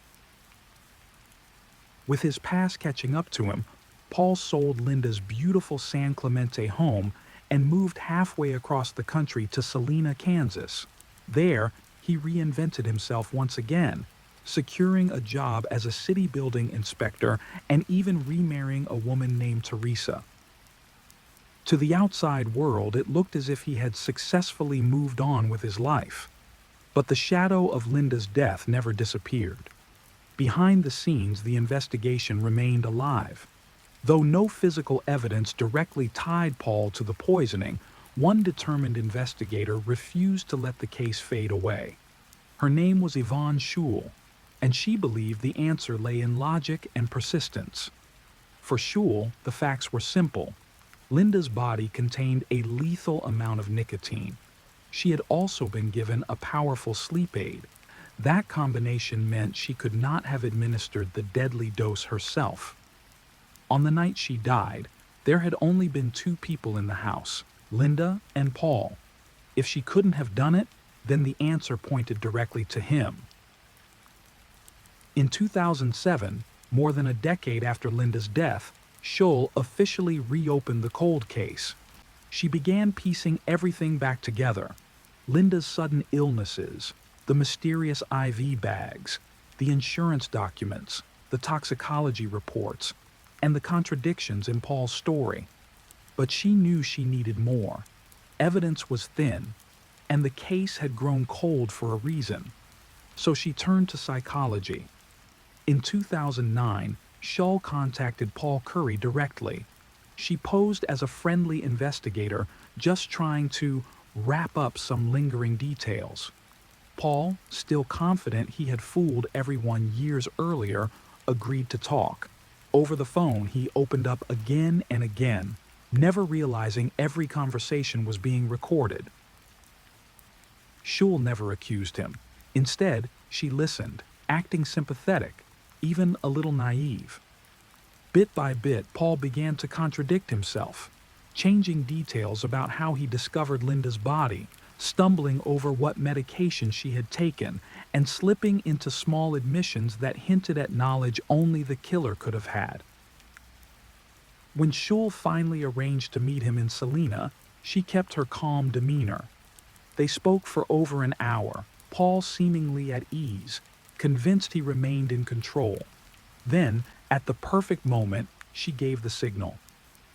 With his past catching up to him, Paul sold Linda's beautiful San Clemente home and moved halfway across the country to Salina, Kansas. There, he reinvented himself once again, securing a job as a city building inspector and even remarrying a woman named Teresa. To the outside world, it looked as if he had successfully moved on with his life. But the shadow of Linda's death never disappeared. Behind the scenes, the investigation remained alive. Though no physical evidence directly tied Paul to the poisoning, one determined investigator refused to let the case fade away. Her name was Yvonne Schul, and she believed the answer lay in logic and persistence. For Schul, the facts were simple. Linda's body contained a lethal amount of nicotine. She had also been given a powerful sleep aid. That combination meant she could not have administered the deadly dose herself. On the night she died, there had only been two people in the house, Linda and Paul. If she couldn't have done it, then the answer pointed directly to him. In 2007, more than a decade after Linda's death, Schul officially reopened the cold case. She began piecing everything back together. Linda's sudden illnesses, the mysterious IV bags, the insurance documents, the toxicology reports, and the contradictions in Paul's story. But she knew she needed more. Evidence was thin, and the case had grown cold for a reason. So she turned to psychology. In 2009, Schul contacted Paul Curry directly. She posed as a friendly investigator, just trying to wrap up some lingering details. Paul, still confident he had fooled everyone years earlier, agreed to talk. Over the phone, he opened up again and again, never realizing every conversation was being recorded. Schul never accused him. Instead, she listened, acting sympathetic, even a little naive. Bit by bit, Paul began to contradict himself, changing details about how he discovered Linda's body, stumbling over what medication she had taken, and slipping into small admissions that hinted at knowledge only the killer could have had. When Schul finally arranged to meet him in Salina, she kept her calm demeanor. They spoke for over an hour, Paul seemingly at ease, convinced he remained in control. Then, at the perfect moment, she gave the signal.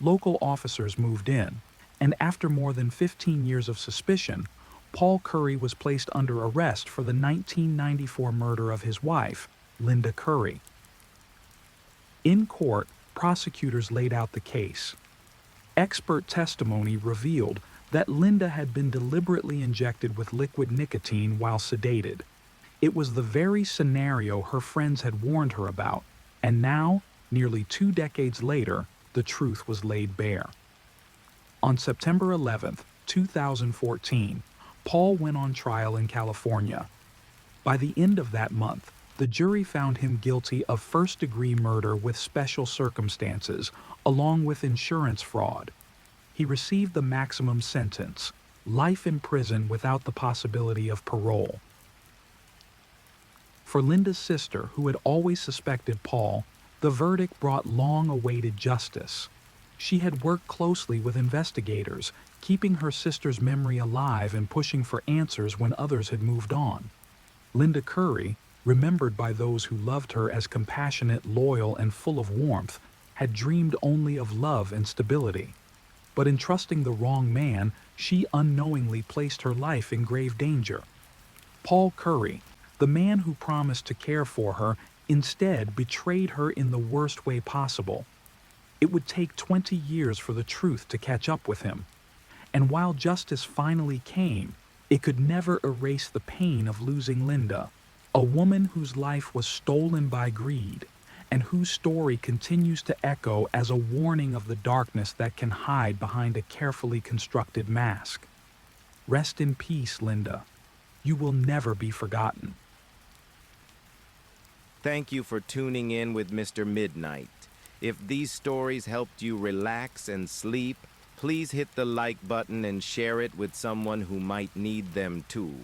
Local officers moved in, and after more than 15 years of suspicion, Paul Curry was placed under arrest for the 1994 murder of his wife, Linda Curry. In court, prosecutors laid out the case. Expert testimony revealed that Linda had been deliberately injected with liquid nicotine while sedated. It was the very scenario her friends had warned her about, and now, nearly 2 decades later, the truth was laid bare. On September 11, 2014, Paul went on trial in California. By the end of that month, the jury found him guilty of first-degree murder with special circumstances, along with insurance fraud. He received the maximum sentence, life in prison without the possibility of parole. For Linda's sister, who had always suspected Paul, the verdict brought long-awaited justice. She had worked closely with investigators, keeping her sister's memory alive and pushing for answers when others had moved on. Linda Curry, remembered by those who loved her as compassionate, loyal, and full of warmth, had dreamed only of love and stability. But in trusting the wrong man, she unknowingly placed her life in grave danger. Paul Curry, the man who promised to care for her, instead betrayed her in the worst way possible. It would take 20 years for the truth to catch up with him. And while justice finally came, it could never erase the pain of losing Linda, a woman whose life was stolen by greed, and whose story continues to echo as a warning of the darkness that can hide behind a carefully constructed mask. Rest in peace, Linda. You will never be forgotten. Thank you for tuning in with Mr. Midnight. If these stories helped you relax and sleep, please hit the like button and share it with someone who might need them too.